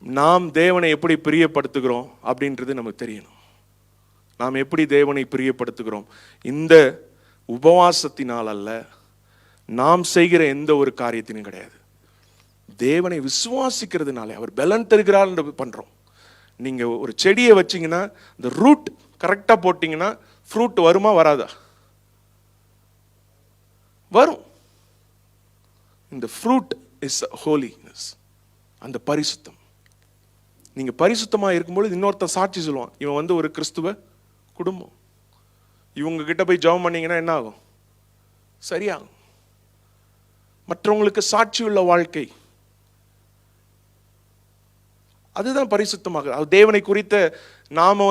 நாம் தேவனை எப்படி பிரியப்படுத்துகிறோம் அப்படின்றது நமக்கு தெரியணும். நாம் எப்படி தேவனை பிரியப்படுத்துகிறோம்? இந்த உபவாசத்தினால் அல்ல, நாம் செய்கிற எந்த ஒரு காரியத்திനും கிடையாது. தேவனை விசுவாசிக்கிறதுனால அவர் பலன் தருகிறார் பண்றோம். நீங்க ஒரு செடியை வச்சீங்கன்னா இந்த ரூட் கரெக்டா போட்டீங்கன்னா ஃப்ரூட் வருமா வராதா? வரும். இந்த ஃப்ரூட் இஸ் ஹோலினஸ், அந்த பரிசுத்தம். நீங்க பரிசுத்தமா இருக்கும்போது இன்னொருத்தர் சாட்சி சொல்லுவான், இவன் ஒரு கிறிஸ்துவ குடும்பம். இவங்க கிட்ட போய் ஜெபம் பண்ணீங்கன்னா என்ன ஆகும்? சரியாகும். மற்றவங்களுக்கு சாட்சி உள்ள வாழ்க்கை, அதுதான் பரிசுத்தமாக. தேவனை குறித்த நாம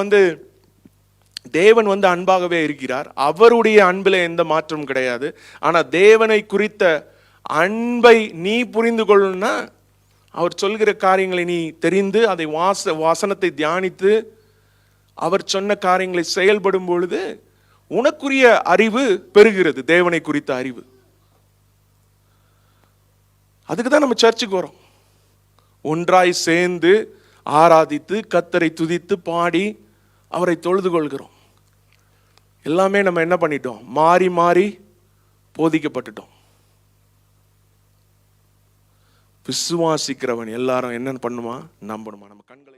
தேவன் அன்பாகவே இருக்கிறார். அவருடைய அன்பில் எந்த மாற்றமும் கிடையாது. ஆனா தேவனை குறித்த அன்பை நீ புரிந்து கொள்ளணும்னா அவர் சொல்கிற காரியங்களை நீ தெரிந்து அதை வாசனத்தை தியானித்து அவர் சொன்ன காரியங்களை செயல்படும் பொழுது உனக்குரிய அறிவு பெருகிறது. தேவனை குறித்த அறிவு. அதுக்கு தான் நம்ம சர்ச்சுக்கு வரோம். ஒன்றாய் சேர்ந்து ஆராதித்து கர்த்தரை துதித்து பாடி அவரை தொழுது கொள்கிறோம். எல்லாமே நம்ம என்ன பண்ணிட்டோம்? மாறி மாறி போதிக்கப்பட்டுட்டோம். விசுவாசிக்கிறவன் எல்லாரும் என்ன பண்ணுமா? நம்பணுமா? நம்ம கண்களை